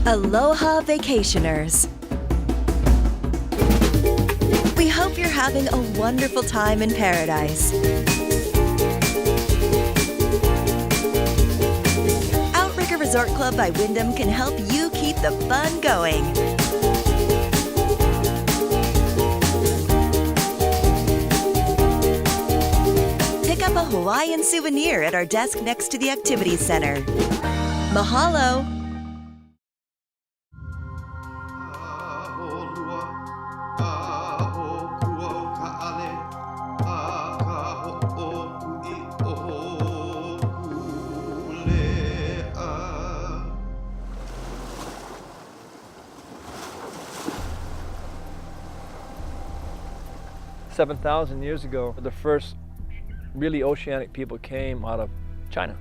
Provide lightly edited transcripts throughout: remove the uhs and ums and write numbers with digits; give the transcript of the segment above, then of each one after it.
Aloha vacationers! We hope you're having a wonderful time in paradise. Outrigger Resort Club by Wyndham can help you keep the fun going. Pick up a Hawaiian souvenir at our desk next to the Activities Center. Mahalo! "7,000 years ago, the first really oceanic people came out of China,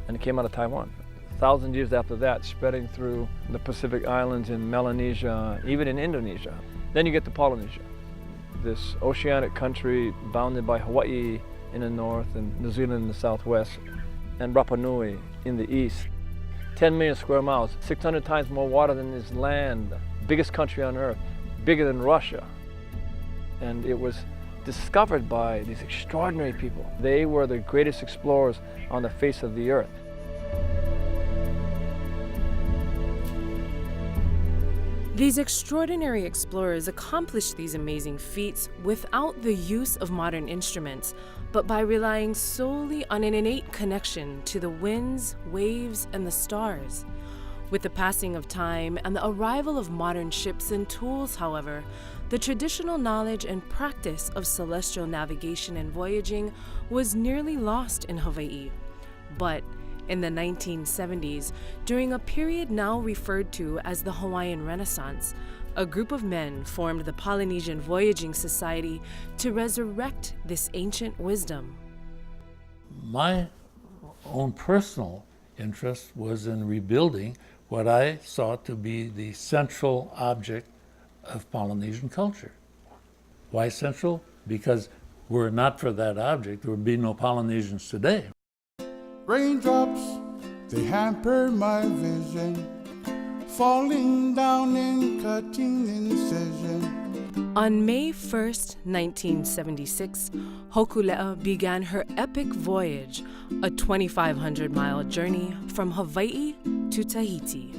and it came out of Taiwan. 1,000 years after that, spreading through the Pacific Islands in Melanesia, even in Indonesia. Then you get to Polynesia, this oceanic country bounded by Hawaii in the north and New Zealand in the southwest, and Rapa Nui in the east. 10 million square miles, 600 times more water than this land, biggest country on earth, bigger than Russia. And it was discovered by these extraordinary people. They were the greatest explorers on the face of the earth. These extraordinary explorers accomplished these amazing feats without the use of modern instruments, but by relying solely on an innate connection to the winds, waves, and the stars. With the passing of time and the arrival of modern ships and tools, however, the traditional knowledge and practice of celestial navigation and voyaging was nearly lost in Hawaii. But in the 1970s, during a period now referred to as the Hawaiian Renaissance, a group of men formed the Polynesian Voyaging Society to resurrect this ancient wisdom. My own personal interest was in rebuilding what I saw to be the central object of Polynesian culture. Why central? Because were it not for that object, there would be no Polynesians today. Raindrops, they hamper my vision, falling down in cutting incision. On May 1st, 1976, Hokulea began her epic voyage, a 2,500-mile journey from Hawaii to Tahiti.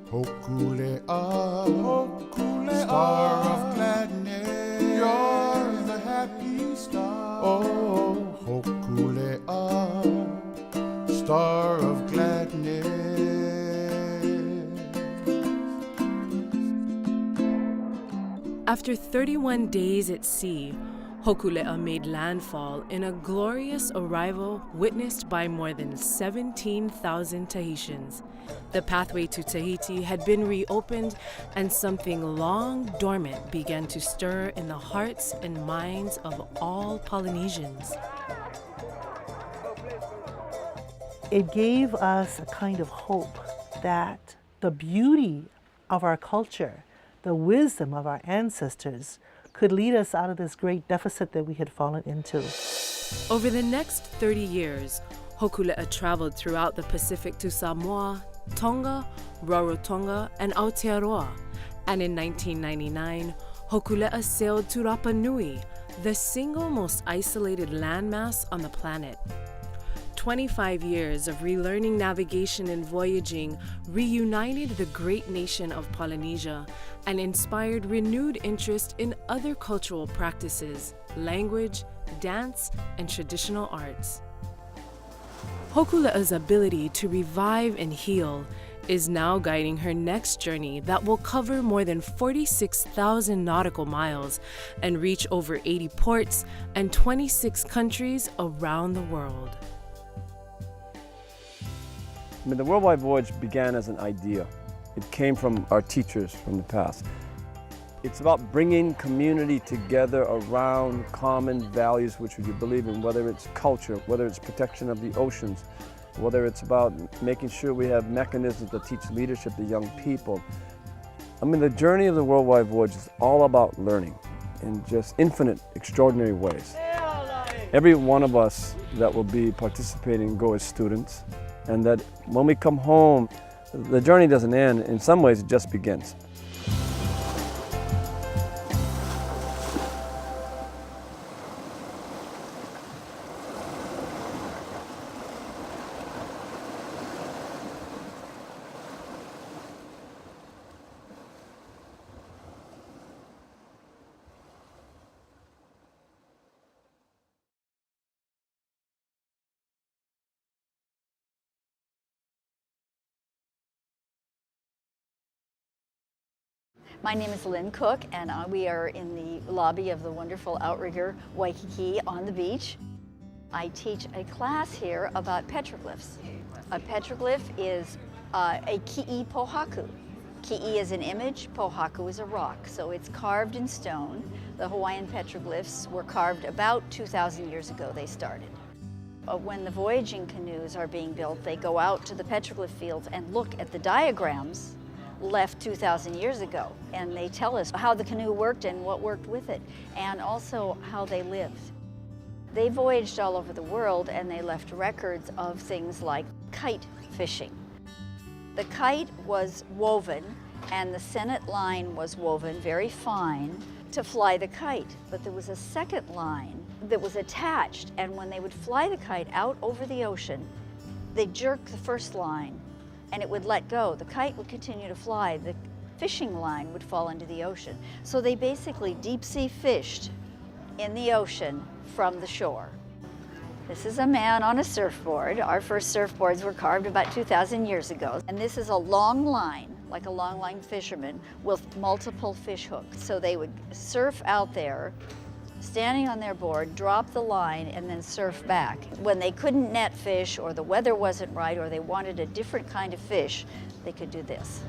Hokulea, Hokulea, star of gladness, you're the happy star. Oh, Hokulea, star of gladness. After 31 days at sea, Hokulea made landfall in a glorious arrival witnessed by more than 17,000 Tahitians. The pathway to Tahiti had been reopened, and something long dormant began to stir in the hearts and minds of all Polynesians. It gave us a kind of hope that the beauty of our culture, the wisdom of our ancestors, could lead us out of this great deficit that we had fallen into. Over the next 30 years, Hokulea traveled throughout the Pacific to Samoa, Tonga, Rarotonga, and Aotearoa. And in 1999, Hokulea sailed to Rapa Nui, the single most isolated landmass on the planet. 25 years of relearning navigation and voyaging reunited the great nation of Polynesia and inspired renewed interest in other cultural practices, language, dance, and traditional arts. Hokulea's ability to revive and heal is now guiding her next journey that will cover more than 46,000 nautical miles and reach over 80 ports and 26 countries around the world. I mean, the worldwide voyage began as an idea. It came from our teachers from the past. It's about bringing community together around common values which we believe in, whether it's culture, whether it's protection of the oceans, whether it's about making sure we have mechanisms that teach leadership to young people. I mean, the journey of the worldwide voyage is all about learning in just infinite, extraordinary ways. Every one of us that will be participating go as students, and that when we come home, The journey doesn't end. In some ways, it just begins. My name is Lynn Cook, and we are in the lobby of the wonderful Outrigger Waikiki on the beach. I teach a class here about petroglyphs. A petroglyph is a ki'i pohaku. Ki'i is an image, pohaku is a rock, so it's carved in stone. The Hawaiian petroglyphs were carved about 2,000 years ago, they started. When the voyaging canoes are being built, they go out to the petroglyph fields and look at the diagrams left 2,000 years ago, and they tell us how the canoe worked and what worked with it, and also how they lived. They voyaged all over the world, and they left records of things like kite fishing. The kite was woven, and the sennet line was woven very fine to fly the kite, but there was a second line that was attached, and when they would fly the kite out over the ocean, they'd jerk the first line and it would let go. The kite would continue to fly. The fishing line would fall into the ocean. So they basically deep sea fished in the ocean from the shore. This is a man on a surfboard. Our first surfboards were carved about 2,000 years ago. And this is a long line, like a long line fisherman, with multiple fish hooks. So they would surf out there, standing on their board, drop the line, and then surf back. When they couldn't net fish, or the weather wasn't right, or they wanted a different kind of fish, they could do this.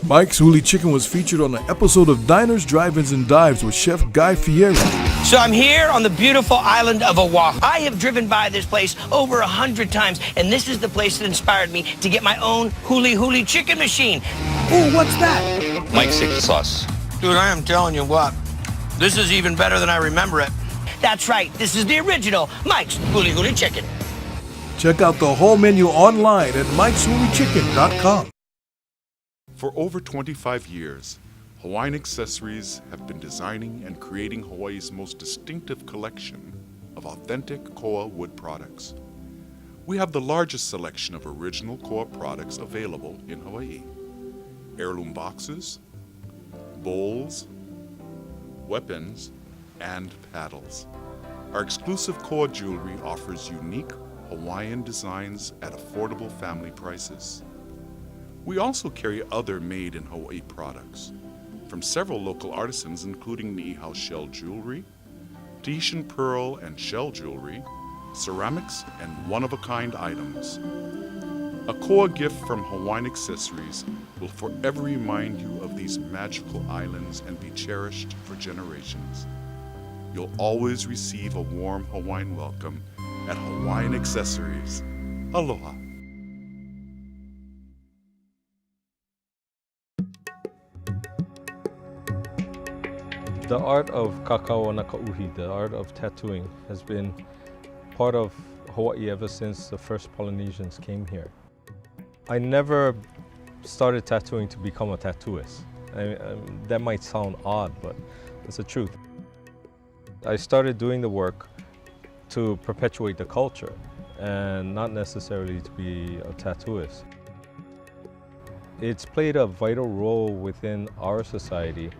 Mike's Huli Chicken was featured on an episode of Diners, Drive-Ins, and Dives with Chef Guy Fieri. So I'm here on the beautiful island of Oahu. I have driven by this place over 100 times, and this is the place that inspired me to get my own Huli chicken machine. Ooh, what's that? Mike's secret sauce. Dude, I am telling you what, this is even better than I remember it. That's right, this is the original Mike's Huli Chicken. Check out the whole menu online at mikeshulichicken.com. For over 25 years, Hawaiian Accessories have been designing and creating Hawaii's most distinctive collection of authentic koa wood products. We have the largest selection of original koa products available in Hawaii. Heirloom boxes, bowls, weapons, and paddles. Our exclusive koa jewelry offers unique Hawaiian designs at affordable family prices. We also carry other made in Hawaii products from several local artisans, including Niihau shell jewelry, Tahitian pearl and shell jewelry, ceramics, and one-of-a-kind items. A koa gift from Hawaiian Accessories will forever remind you of these magical islands and be cherished for generations. You'll always receive a warm Hawaiian welcome at Hawaiian Accessories. Aloha. The art of kakao nakauhi, the art of tattooing, has been part of Hawaii ever since the first Polynesians came here. I never started tattooing to become a tattooist. That might sound odd, but it's the truth. I started doing the work to perpetuate the culture and not necessarily to be a tattooist. It's played a vital role within our society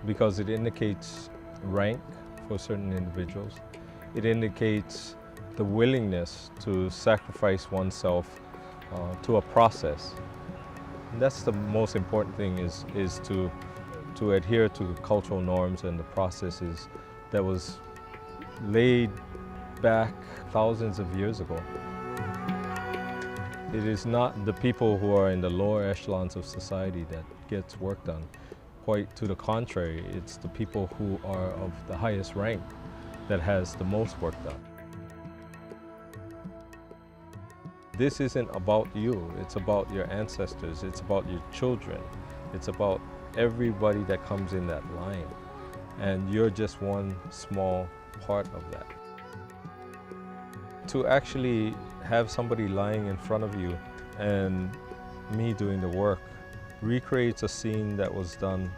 because it indicates rank for certain individuals. It indicates the willingness to sacrifice oneself to a process. And that's the most important thing is to adhere to the cultural norms and the processes that was laid back thousands of years ago. It is not the people who are in the lower echelons of society that gets work done. Quite to the contrary, it's the people who are of the highest rank that has the most work done. This isn't about you, it's about your ancestors, it's about your children, it's about everybody that comes in that line. And you're just one small part of that. To actually have somebody lying in front of you and me doing the work recreates a scene that was done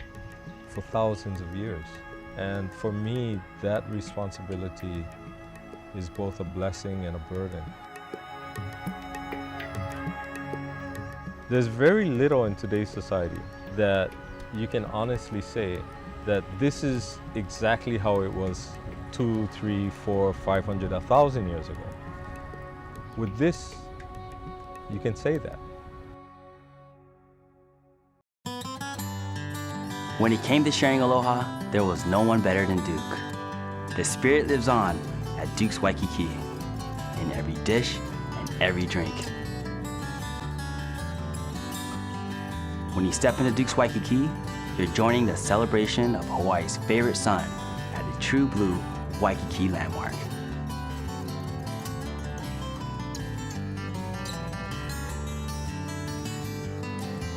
for thousands of years. And for me, that responsibility is both a blessing and a burden. There's very little in today's society that you can honestly say that this is exactly how it was 2, 3, 4, 500, 1,000 years ago. With this, you can say that. When it came to sharing aloha, there was no one better than Duke. The spirit lives on at Duke's Waikiki, in every dish and every drink. When you step into Duke's Waikiki, you're joining the celebration of Hawaii's favorite sun at the True Blue Waikiki landmark.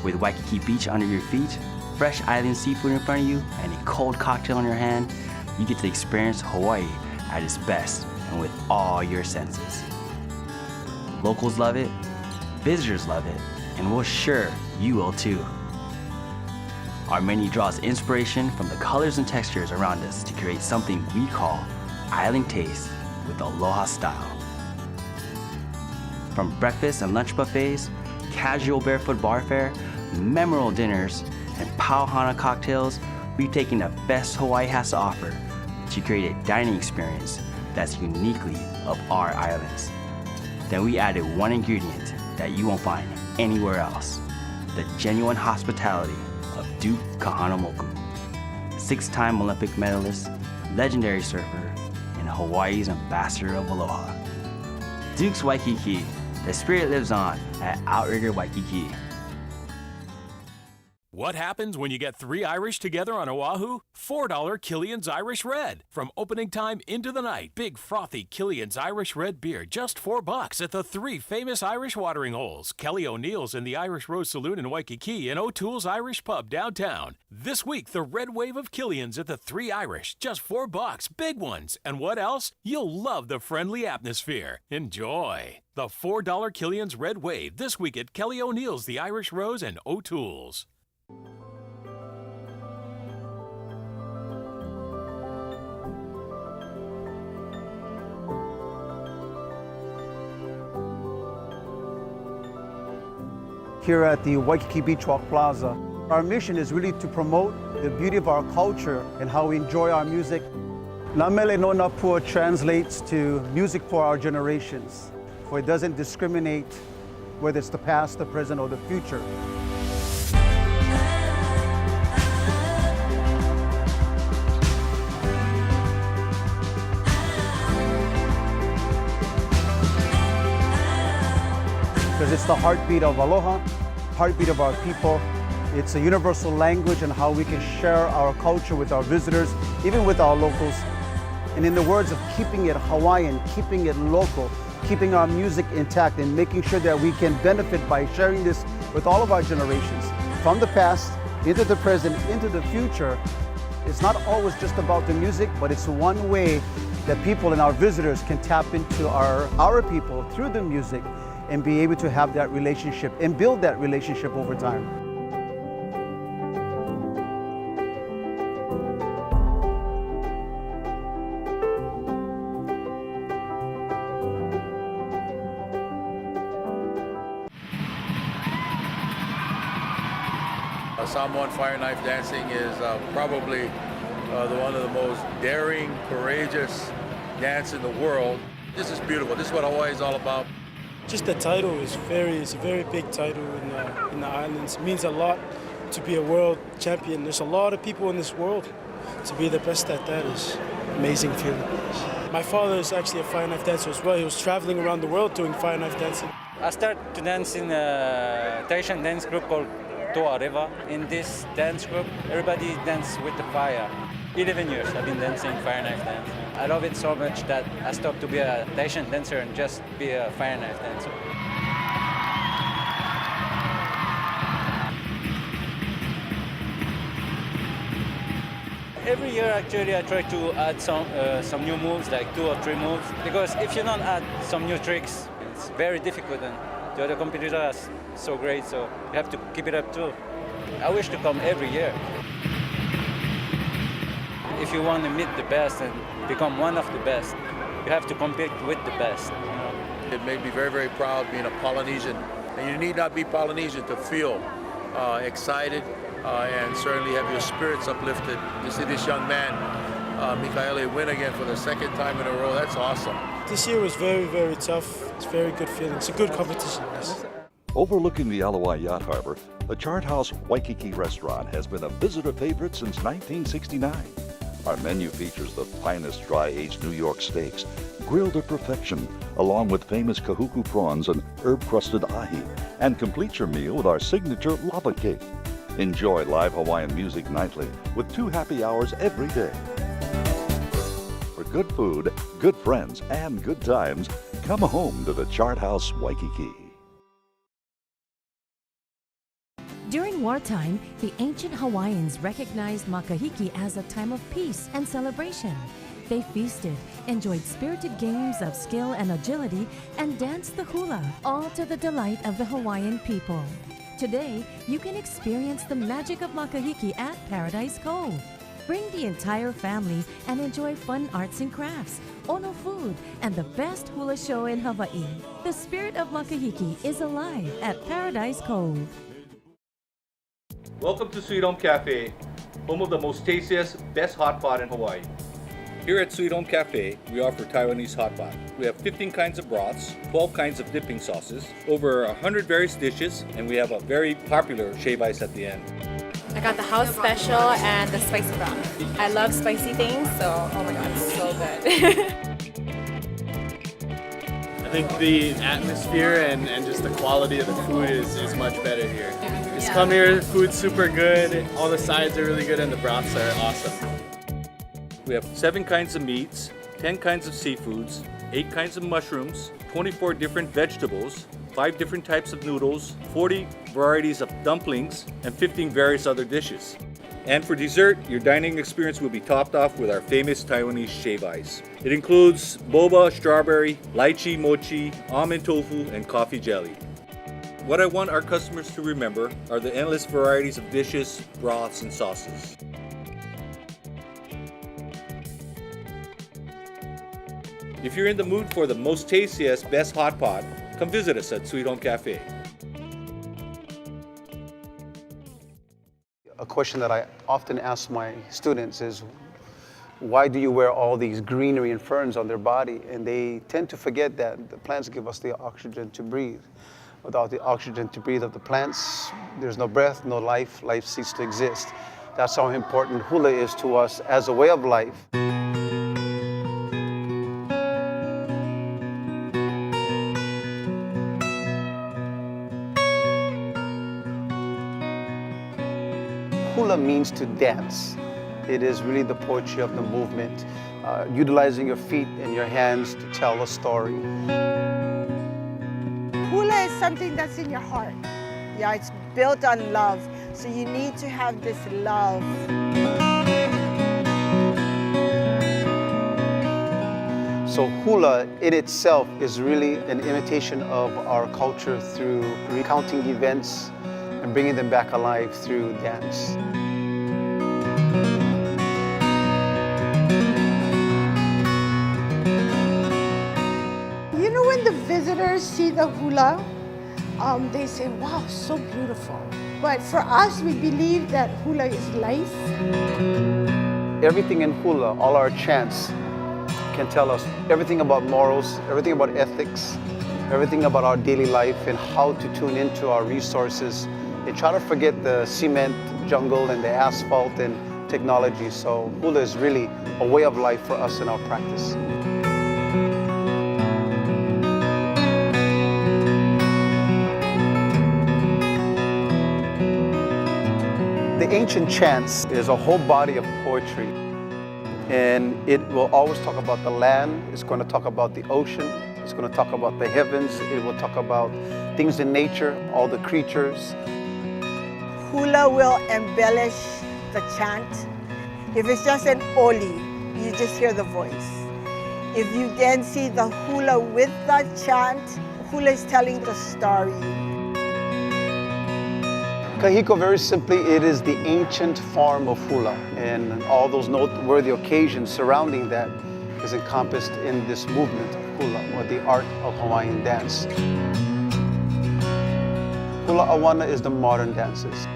With Waikiki Beach under your feet, fresh island seafood in front of you, and a cold cocktail in your hand, you get to experience Hawaii at its best and with all your senses. Locals love it, visitors love it, and we're sure you will too. Our menu draws inspiration from the colors and textures around us to create something we call Island Taste with Aloha style. From breakfast and lunch buffets, casual barefoot bar fare, memorable dinners, and pauhana cocktails, we've taken the best Hawaii has to offer to create a dining experience that's uniquely of our islands. Then we added one ingredient that you won't find anywhere else, the genuine hospitality of Duke Kahanamoku, 6-time Olympic medalist, legendary surfer, and Hawaii's ambassador of aloha. Duke's Waikiki, the spirit lives on at Outrigger Waikiki. What happens when you get 3 Irish together on Oahu? $4 Killian's Irish Red. From opening time into the night, big frothy Killian's Irish Red beer, just $4 at the 3 famous Irish watering holes. Kelly O'Neill's in the Irish Rose Saloon in Waikiki and O'Toole's Irish Pub downtown. This week, the red wave of Killian's at the 3 Irish, just $4, big ones. And what else? You'll love the friendly atmosphere. Enjoy. The $4 Killian's Red Wave this week at Kelly O'Neill's, the Irish Rose, and O'Toole's. Here at the Waikiki Beach Walk Plaza, our mission is really to promote the beauty of our culture and how we enjoy our music. Na Mele no Na Pua translates to music for our generations, for it doesn't discriminate whether it's the past, the present, or the future. Because it's the heartbeat of aloha, heartbeat of our people. It's a universal language and how we can share our culture with our visitors, even with our locals. And in the words of keeping it Hawaiian, keeping it local, keeping our music intact and making sure that we can benefit by sharing this with all of our generations. From the past, into the present, into the future. It's not always just about the music, but it's one way that people and our visitors can tap into our people through the music and be able to have that relationship and build that relationship over time. Samoan fire knife dancing is probably one of the most daring, courageous dance in the world. This is beautiful. This is what Hawaii is all about. Just the title is it's a very big title in the islands. It means a lot to be a world champion. There's a lot of people in this world. To be the best at that is amazing feeling. My father is actually a fire knife dancer as well. He was traveling around the world doing fire knife dancing. I started to dance in a Tahitian dance group called Toa Reva. In this dance group, everybody dances with the fire. 11 years I've been dancing fire knife dance. I love it so much that I stopped to be a Tahitian dancer and just be a fire knife dancer. Every year, actually, I try to add some new moves, like 2 or 3 moves. Because if you don't add some new tricks, it's very difficult. And the other competitors are so great, so you have to keep it up too. I wish to come every year. If you want to meet the best and become one of the best, you have to compete with the best. You know? It made me very, very proud being a Polynesian. And you need not be Polynesian to feel excited and certainly have your spirits uplifted. You see this young man, Mikaele, win again for the 2nd time in a row. That's awesome. This year was very, very tough. It's a very good feeling. It's a good competition. Yes. Overlooking the Alawai Yacht Harbor, the Chart House Waikiki restaurant has been a visitor favorite since 1969. Our menu features the finest dry-aged New York steaks, grilled to perfection, along with famous kahuku prawns and herb-crusted ahi, and complete your meal with our signature lava cake. Enjoy live Hawaiian music nightly with 2 happy hours every day. For good food, good friends, and good times, come home to the Chart House Waikiki. During wartime, the ancient Hawaiians recognized Makahiki as a time of peace and celebration. They feasted, enjoyed spirited games of skill and agility, and danced the hula, all to the delight of the Hawaiian people. Today, you can experience the magic of Makahiki at Paradise Cove. Bring the entire family and enjoy fun arts and crafts, ono food, and the best hula show in Hawaii. The spirit of Makahiki is alive at Paradise Cove. Welcome to Sweet Home Cafe, home of the most tastiest, best hot pot in Hawaii. Here at Sweet Home Cafe, we offer Taiwanese hot pot. We have 15 kinds of broths, 12 kinds of dipping sauces, over 100 various dishes, and we have a very popular shave ice at the end. I got the house special and the spicy broth. I love spicy things, so oh my god, it's so good. I think the atmosphere and just the quality of the food is much better here. Just come here, food's super good, all the sides are really good, and the broths are awesome. We have 7 kinds of meats, 10 kinds of seafoods, 8 kinds of mushrooms, 24 different vegetables, 5 different types of noodles, 40 varieties of dumplings, and 15 various other dishes. And for dessert, your dining experience will be topped off with our famous Taiwanese shave ice. It includes boba, strawberry, lychee mochi, almond tofu, and coffee jelly. What I want our customers to remember are the endless varieties of dishes, broths, and sauces. If you're in the mood for the most tastiest, best hot pot, come visit us at Sweet Home Cafe. A question that I often ask my students is, why do you wear all these greenery and ferns on their body? And they tend to forget that the plants give us the oxygen to breathe. Without the oxygen to breathe of the plants, there's no breath, no life, life ceases to exist. That's how important hula is to us as a way of life. Hula means to dance. It is really the poetry of the movement, utilizing your feet and your hands to tell a story. Hula is something that's in your heart. Yeah, it's built on love. So you need to have this love. So hula in itself is really an imitation of our culture through recounting events and bringing them back alive through dance. You know, when the visitors see the hula, they say, wow, so beautiful. But for us, we believe that hula is life. Everything in hula, all our chants, can tell us everything about morals, everything about ethics, everything about our daily life and how to tune into our resources and try to forget the cement jungle and the asphalt and technology. So hula is really a way of life for us in our practice. The ancient chants is a whole body of poetry, and it will always talk about the land, it's going to talk about the ocean, it's going to talk about the heavens, it will talk about things in nature, all the creatures. Hula will embellish the chant. If it's just an oli, you just hear the voice. If you then see the hula with the chant, hula is telling the story. Kahiko, very simply, it is the ancient form of hula, and all those noteworthy occasions surrounding that is encompassed in this movement of hula, or the art of Hawaiian dance. Hula awana is the modern dances.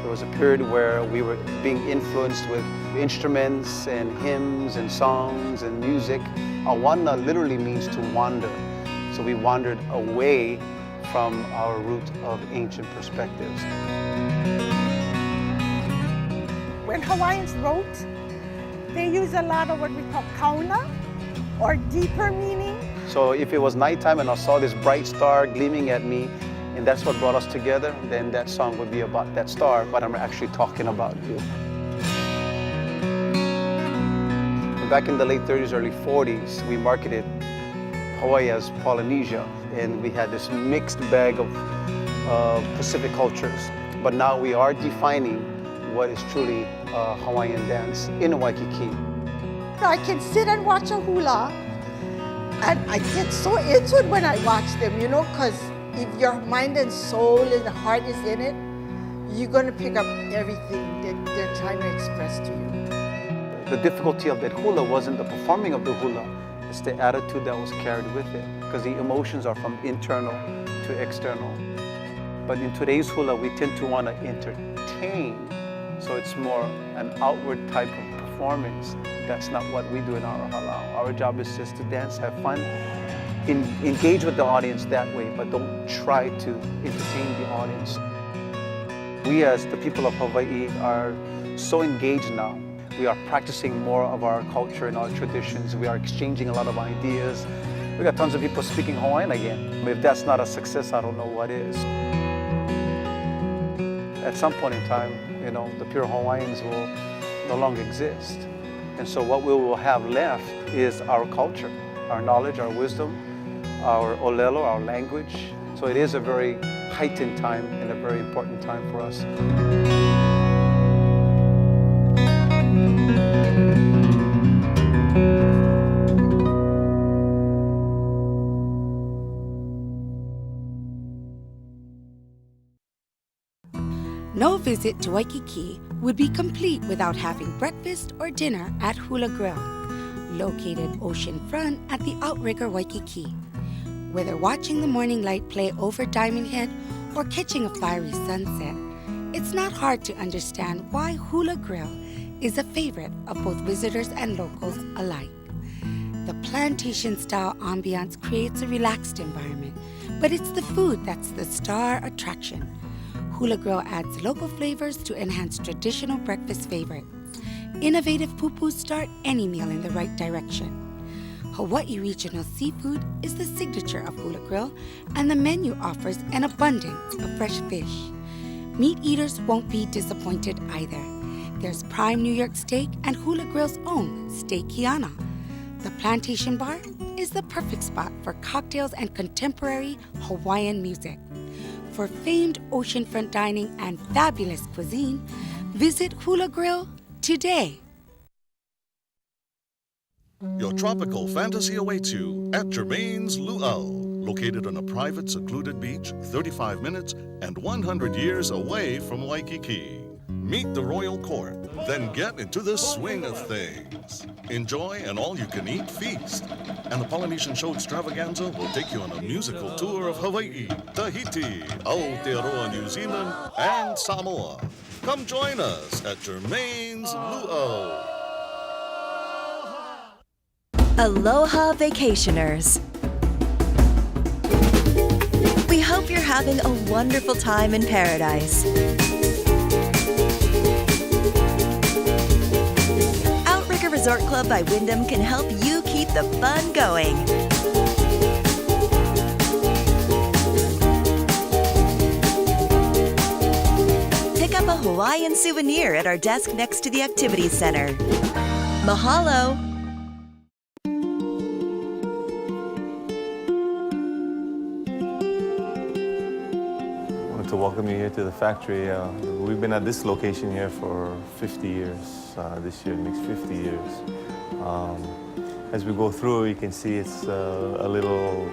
There was a period where we were being influenced with instruments and hymns and songs and music. Awana literally means to wander. So we wandered away from our root of ancient perspectives. When Hawaiians wrote, they use a lot of what we call kauna, or deeper meaning. So if it was nighttime and I saw this bright star gleaming at me, and that's what brought us together, then that song would be about that star, but I'm actually talking about you. Back in the late 30s, early 40s, we marketed Hawaii as Polynesia, and we had this mixed bag of Pacific cultures. But now we are defining what is truly Hawaiian dance in Waikiki. I can sit and watch a hula, and I get so into it when I watch them, you know, because if your mind and soul and heart is in it, you're going to pick up everything that they're trying to express to you. The difficulty of that hula wasn't the performing of the hula, it's the attitude that was carried with it, because the emotions are from internal to external. But in today's hula, we tend to want to entertain, so it's more an outward type of performance. That's not what we do in our halau. Our job is just to dance, have fun, engage with the audience that way, but don't try to entertain the audience. We as the people of Hawaii are so engaged now. We are practicing more of our culture and our traditions. We are exchanging a lot of ideas. We got tons of people speaking Hawaiian again. If that's not a success, I don't know what is. At some point in time, you know, the pure Hawaiians will no longer exist. And so what we will have left is our culture, our knowledge, our wisdom, our olelo, our language. So it is a very heightened time and a very important time for us. No visit to Waikiki would be complete without having breakfast or dinner at Hula Grill, located oceanfront at the Outrigger Waikiki. Whether watching the morning light play over Diamond Head or catching a fiery sunset, it's not hard to understand why Hula Grill is a favorite of both visitors and locals alike. The plantation-style ambiance creates a relaxed environment, but it's the food that's the star attraction. Hula Grill adds local flavors to enhance traditional breakfast favorites. Innovative pupus start any meal in the right direction. Hawaii regional seafood is the signature of Hula Grill, and the menu offers an abundance of fresh fish. Meat eaters won't be disappointed either. There's prime New York steak and Hula Grill's own Steak Kiana. The Plantation Bar is the perfect spot for cocktails and contemporary Hawaiian music. For famed oceanfront dining and fabulous cuisine, visit Hula Grill today. Your tropical fantasy awaits you at Germain's Luau, located on a private, secluded beach 35 minutes and 100 years away from Waikiki. Meet the royal court, then get into the swing of things. Enjoy an all-you-can-eat feast. And the Polynesian Show Extravaganza will take you on a musical tour of Hawaii, Tahiti, Aotearoa, New Zealand, and Samoa. Come join us at Germain's Luau. Aloha Vacationers. We hope you're having a wonderful time in paradise. Outrigger Resort Club by Wyndham can help you keep the fun going. Pick up a Hawaiian souvenir at our desk next to the Activities Center. Mahalo! To welcome you here to the factory. We've been at this location here for 50 years. This year makes 50 years. As we go through, you can see it's a little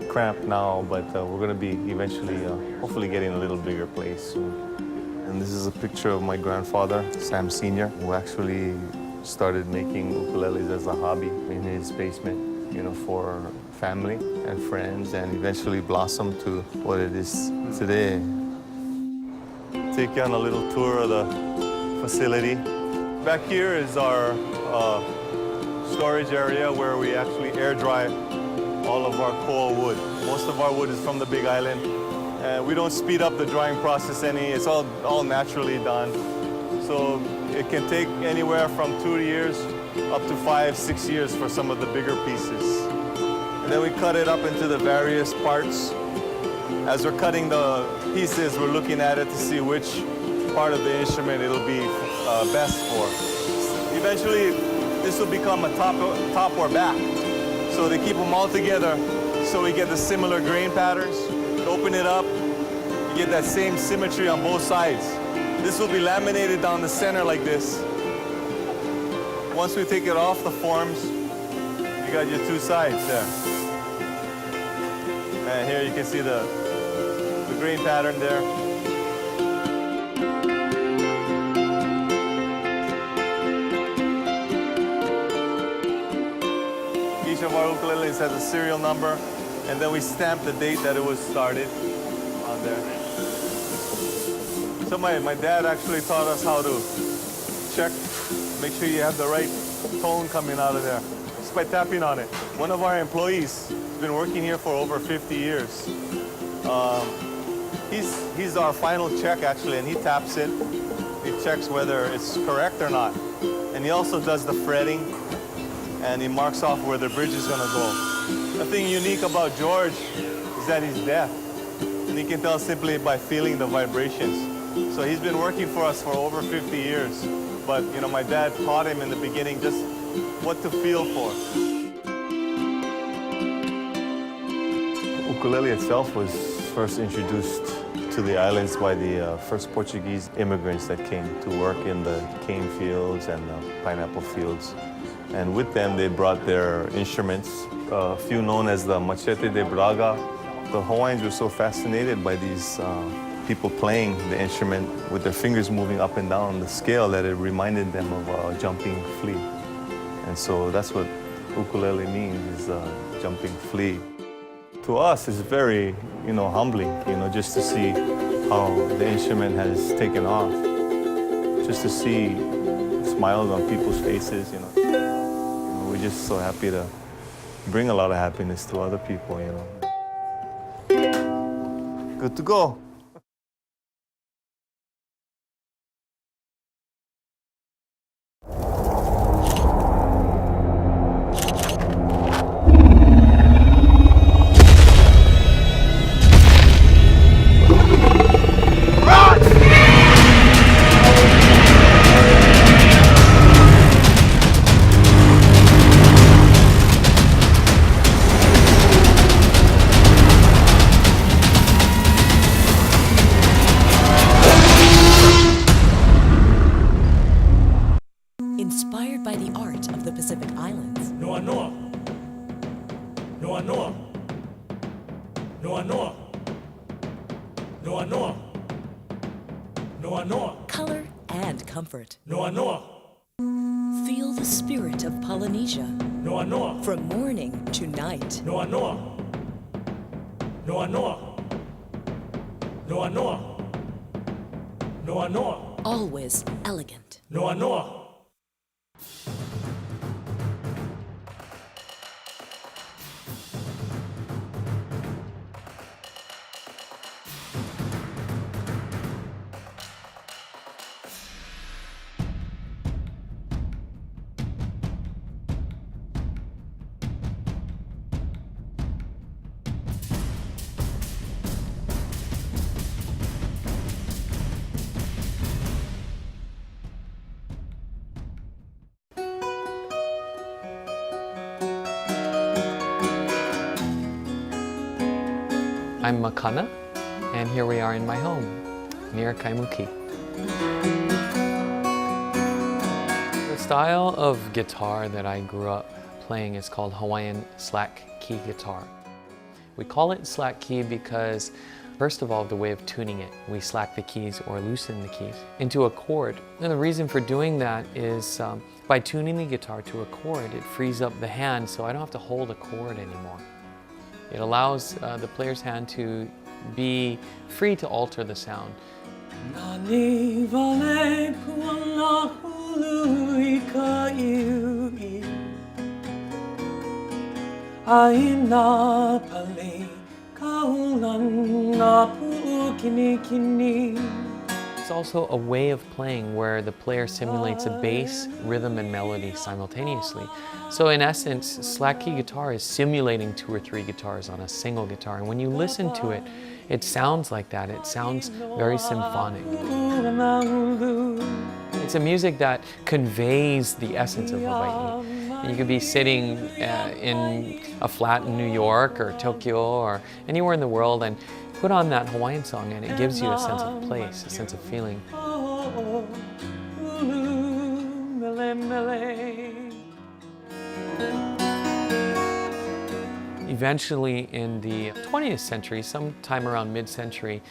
cramped now, but we're going to be eventually, hopefully getting a little bigger place soon. And this is a picture of my grandfather, Sam Sr., who actually started making ukuleles as a hobby in his basement, you know, for family and friends, and eventually blossomed to what it is today. Take you on a little tour of the facility. Back here is our storage area where we actually air dry all of our koa wood. Most of our wood is from the Big Island. We don't speed up the drying process any. It's all naturally done. So it can take anywhere from 2 years up to 5, 6 years for some of the bigger pieces. And then we cut it up into the various parts. As we're cutting the pieces, we're looking at it to see which part of the instrument it'll be best for. Eventually, this will become a top or back. So they keep them all together so we get the similar grain patterns. Open it up, you get that same symmetry on both sides. This will be laminated down the center like this. Once we take it off the forms, you got your two sides there. And here you can see the grain pattern there. Each of our ukuleles has a serial number, and then we stamp the date that it was started on there. So my dad actually taught us how to check, make sure you have the right tone coming out of there, just by tapping on it. One of our employees has been working here for over 50 years. He's our final check actually, and he taps it. He checks whether it's correct or not. And he also does the fretting, and he marks off where the bridge is gonna go. The thing unique about George is that he's deaf, and he can tell simply by feeling the vibrations. So he's been working for us for over 50 years. But you know, my dad taught him in the beginning just what to feel for. Ukulele itself was first introduced to the islands by the first Portuguese immigrants that came to work in the cane fields and the pineapple fields. And with them, they brought their instruments, a few known as the machete de braga. The Hawaiians were so fascinated by these people playing the instrument with their fingers moving up and down the scale that it reminded them of a jumping flea. And so that's what ukulele means, is jumping flea. To us, it's very, humbling, just to see how the instrument has taken off. Just to see smiles on people's faces, We're just so happy to bring a lot of happiness to other people, Good to go. Inspired by the art of the Pacific Islands. Noa Noa. Noa Noa. Noa Noa. Noa Noa. Noa Noa. Color and comfort. Noa noa. Feel the spirit of Polynesia. Noa noa. From morning to night. Noa noa. Noa noa. Noa noa. Noa noa. Always elegant. Noa noa. I'm Makana, and here we are in my home, near Kaimuki. The style of guitar that I grew up playing is called Hawaiian slack key guitar. We call it slack key because, first of all, the way of tuning it, we slack the keys or loosen the keys into a chord. And the reason for doing that is by tuning the guitar to a chord, it frees up the hand so I don't have to hold a chord anymore. It allows the player's hand to be free to alter the sound. It's also a way of playing where the player simulates a bass, rhythm, and melody simultaneously. So in essence, slack key guitar is simulating 2 or 3 guitars on a single guitar. And when you listen to it, it sounds like that. It sounds very symphonic. It's a music that conveys the essence of Hawaii. And you could be sitting in a flat in New York or Tokyo or anywhere in the world and put on that Hawaiian song and it gives you a sense of place, a sense of feeling. Eventually in the 20th century, sometime around mid-century,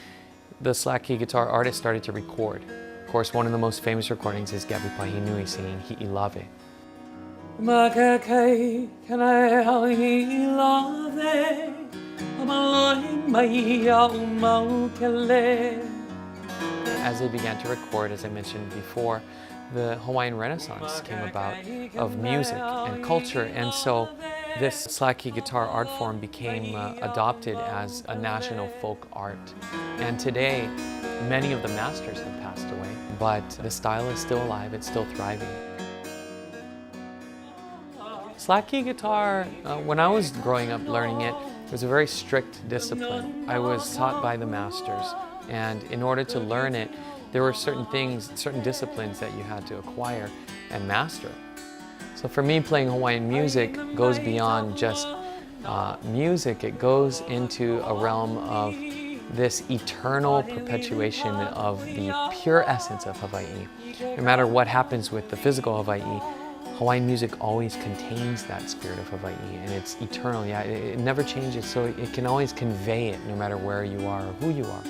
the slack key guitar artists started to record. Of course, one of the most famous recordings is Gabi Pahinui singing Hi'ilave. As they began to record, as I mentioned before, the Hawaiian Renaissance came about of music and culture, and so this slack key guitar art form became adopted as a national folk art. And today, many of the masters have passed away, but the style is still alive, it's still thriving. Slack key guitar, when I was growing up learning it, was a very strict discipline. I was taught by the masters, and in order to learn it, there were certain things, certain disciplines that you had to acquire and master. So for me, playing Hawaiian music goes beyond just music. It goes into a realm of this eternal perpetuation of the pure essence of Hawaii. No matter what happens with the physical Hawaii, Hawaiian music always contains that spirit of Hawaii, and it's eternal. Yeah, it never changes, so it can always convey it no matter where you are or who you are.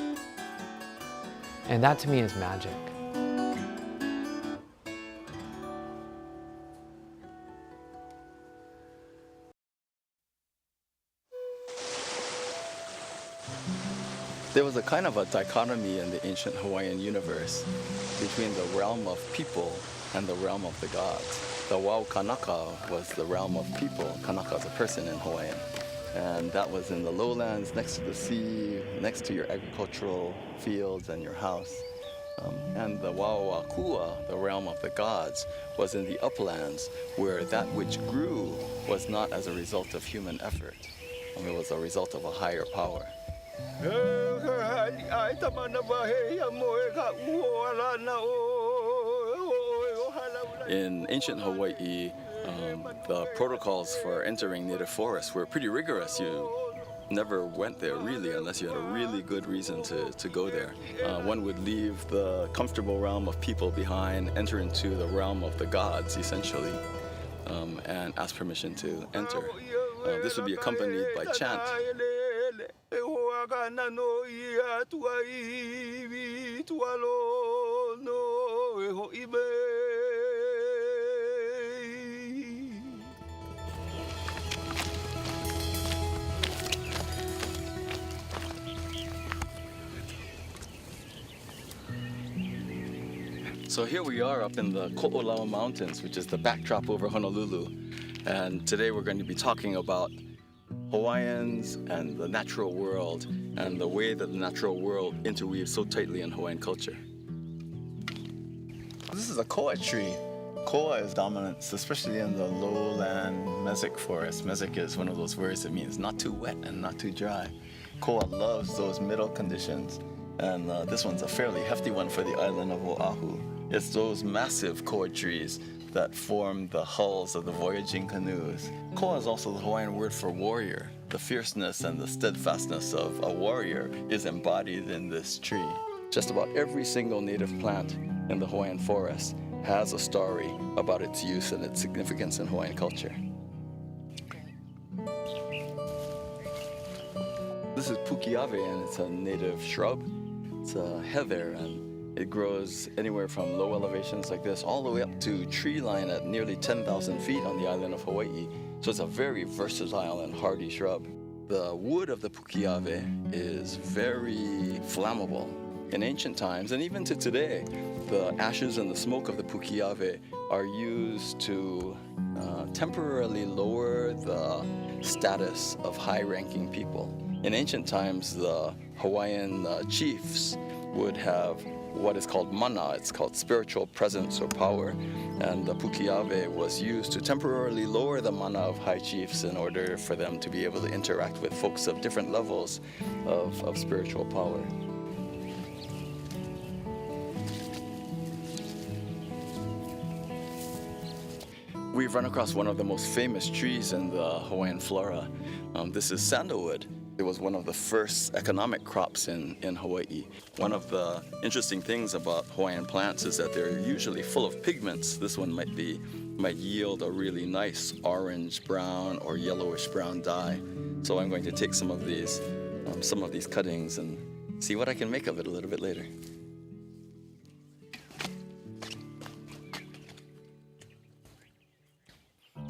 And that to me is magic. There was a kind of a dichotomy in the ancient Hawaiian universe between the realm of people and the realm of the gods. The Wau Kanaka was the realm of people. Kanaka is a person in Hawaiian. And that was in the lowlands, next to the sea, next to your agricultural fields and your house. And the Wauakua, the realm of the gods, was in the uplands, where that which grew was not as a result of human effort. It was a result of a higher power. In ancient Hawaii, the protocols for entering native forests were pretty rigorous. You never went there really unless you had a really good reason to go there. One would leave the comfortable realm of people behind, enter into the realm of the gods, essentially, and ask permission to enter. This would be accompanied by chant. ibe. So here we are up in the Ko'olau Mountains, which is the backdrop over Honolulu. And today we're going to be talking about Hawaiians and the natural world and the way that the natural world interweaves so tightly in Hawaiian culture. This is a koa tree. Koa is dominant, especially in the lowland mesic forest. Mesic is one of those words that means not too wet and not too dry. Koa loves those middle conditions, and this one's a fairly hefty one for the island of Oahu. It's those massive koa trees that form the hulls of the voyaging canoes. Koa is also the Hawaiian word for warrior. The fierceness and the steadfastness of a warrior is embodied in this tree. Just about every single native plant in the Hawaiian forest has a story about its use and its significance in Hawaiian culture. This is pukiave, and it's a native shrub. It's a heather, and it grows anywhere from low elevations like this all the way up to tree line at nearly 10,000 feet on the island of Hawaii. So it's a very versatile and hardy shrub. The wood of the pukiave is very flammable. In ancient times, and even to today, the ashes and the smoke of the pukiave are used to temporarily lower the status of high-ranking people. In ancient times, the Hawaiian chiefs would have what is called mana. It's called spiritual presence or power, and the pukiave was used to temporarily lower the mana of high chiefs in order for them to be able to interact with folks of different levels of spiritual power. We've run across one of the most famous trees in the Hawaiian flora. This is sandalwood. It was one of the first economic crops in Hawaii. One of the interesting things about Hawaiian plants is that they're usually full of pigments. This one might yield a really nice orange brown or yellowish brown dye. So I'm going to take some of these cuttings and see what I can make of it a little bit later.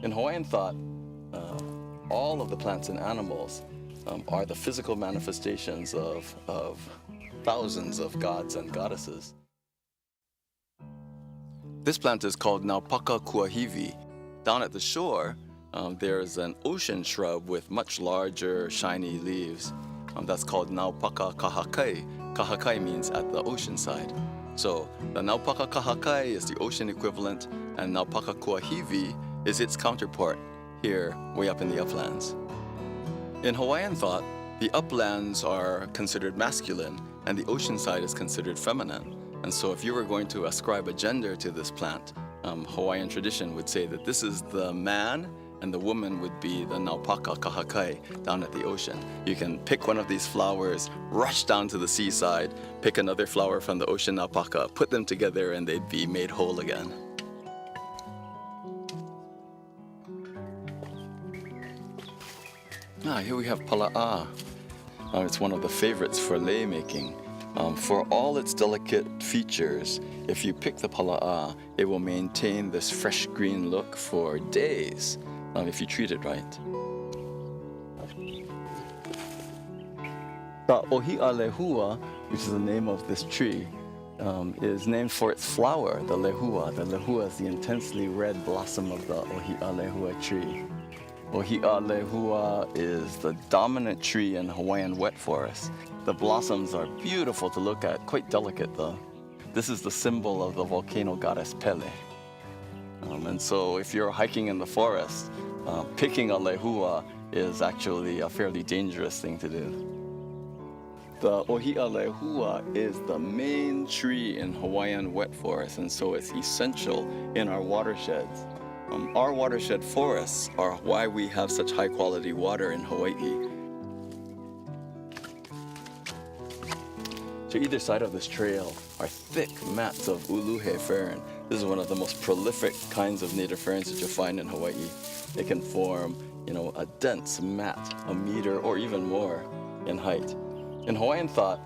In Hawaiian thought, all of the plants and animals are the physical manifestations of thousands of gods and goddesses. This plant is called Naupaka kuahivi. Down at the shore, there's an ocean shrub with much larger, shiny leaves. That's called Naupaka kahakai. Kahakai means at the ocean side. So the Naupaka kahakai is the ocean equivalent, and Naupaka kuahivi is its counterpart here way up in the uplands. In Hawaiian thought, the uplands are considered masculine and the ocean side is considered feminine. And so if you were going to ascribe a gender to this plant, Hawaiian tradition would say that this is the man and the woman would be the Naupaka kahakai down at the ocean. You can pick one of these flowers, rush down to the seaside, pick another flower from the ocean Naupaka, put them together and they'd be made whole again. Here we have pala'a. It's one of the favorites for lei making. For all its delicate features, if you pick the pala'a, it will maintain this fresh green look for days if you treat it right. The ohia lehua, which is the name of this tree, is named for its flower, the lehua. The lehua is the intensely red blossom of the ohia lehua tree. Ohia lehua is the dominant tree in Hawaiian wet forests. The blossoms are beautiful to look at, quite delicate though. This is the symbol of the volcano goddess Pele. And so if you're hiking in the forest, picking a lehua is actually a fairly dangerous thing to do. The ohia lehua is the main tree in Hawaiian wet forests, and so it's essential in our watersheds. Our watershed forests are why we have such high quality water in Hawaii. To either side of this trail are thick mats of uluhe fern. This is one of the most prolific kinds of native ferns that you'll find in Hawaii. It can form, a dense mat, a meter or even more in height. In Hawaiian thought,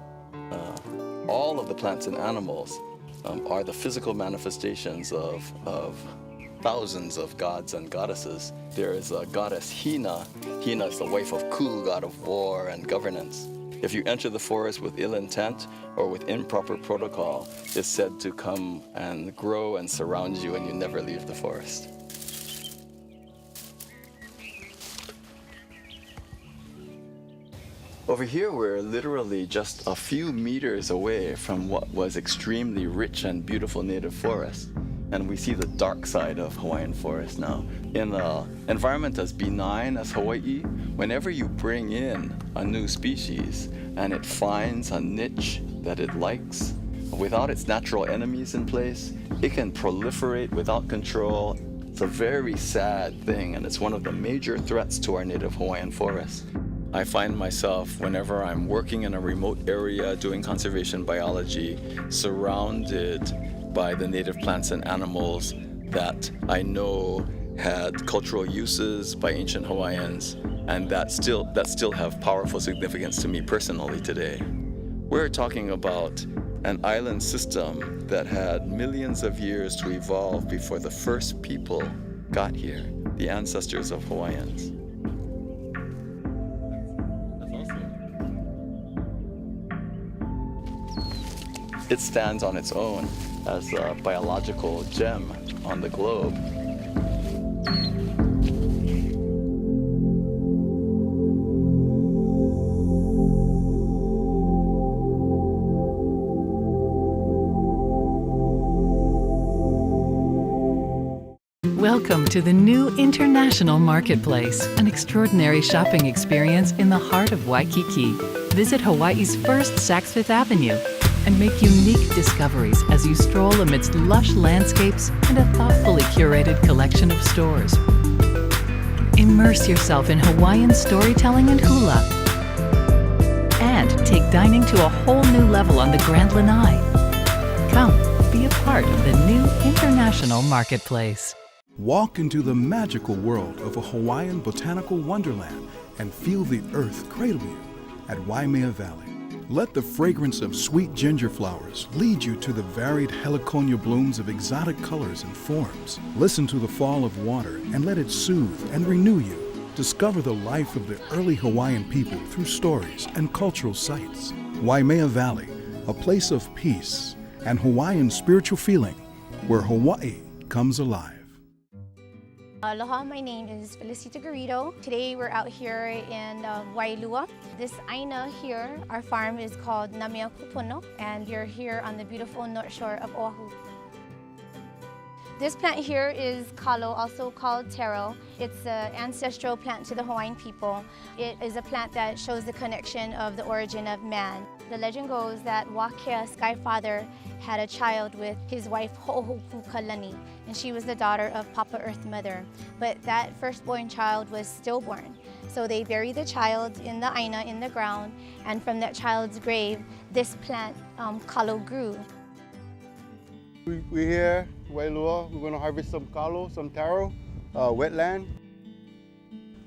all of the plants and animals are the physical manifestations of thousands of gods and goddesses. There is a goddess Hina. Hina is the wife of Ku, god of war and governance. If you enter the forest with ill intent or with improper protocol, it's said to come and grow and surround you and you never leave the forest. Over here, we're literally just a few meters away from what was extremely rich and beautiful native forest. And we see the dark side of Hawaiian forest now. In an environment as benign as Hawaii, whenever you bring in a new species and it finds a niche that it likes, without its natural enemies in place, it can proliferate without control. It's a very sad thing, and it's one of the major threats to our native Hawaiian forest. I find myself, whenever I'm working in a remote area doing conservation biology, surrounded by the native plants and animals that I know had cultural uses by ancient Hawaiians and that still have powerful significance to me personally today. We're talking about an island system that had millions of years to evolve before the first people got here, the ancestors of Hawaiians. It stands on its own as a biological gem on the globe. Welcome to the new International Marketplace, an extraordinary shopping experience in the heart of Waikiki. Visit Hawaii's first Saks Fifth Avenue and make unique discoveries as you stroll amidst lush landscapes and a thoughtfully curated collection of stores. Immerse yourself in Hawaiian storytelling and hula, and take dining to a whole new level on the Grand Lanai. Come, be a part of the new International Marketplace. Walk into the magical world of a Hawaiian botanical wonderland and feel the earth cradle you at Waimea Valley. Let the fragrance of sweet ginger flowers lead you to the varied heliconia blooms of exotic colors and forms. Listen to the fall of water and let it soothe and renew you. Discover the life of the early Hawaiian people through stories and cultural sites. Waimea Valley, a place of peace and Hawaiian spiritual feeling, where Hawaii comes alive. Aloha, my name is Felicita Garrido. Today we're out here in Wailua. This aina here, our farm is called Namea Kupono, and you're here on the beautiful north shore of Oahu. This plant here is kalo, also called taro. It's an ancestral plant to the Hawaiian people. It is a plant that shows the connection of the origin of man. The legend goes that Wakea, Sky Father, had a child with his wife Ho'ohukalani, and she was the daughter of Papa Earth Mother. But that firstborn child was stillborn. So they buried the child in the aina in the ground, and from that child's grave, this plant, kalo, grew. We're here, Wailua. We're going to harvest some kalo, some taro, wetland.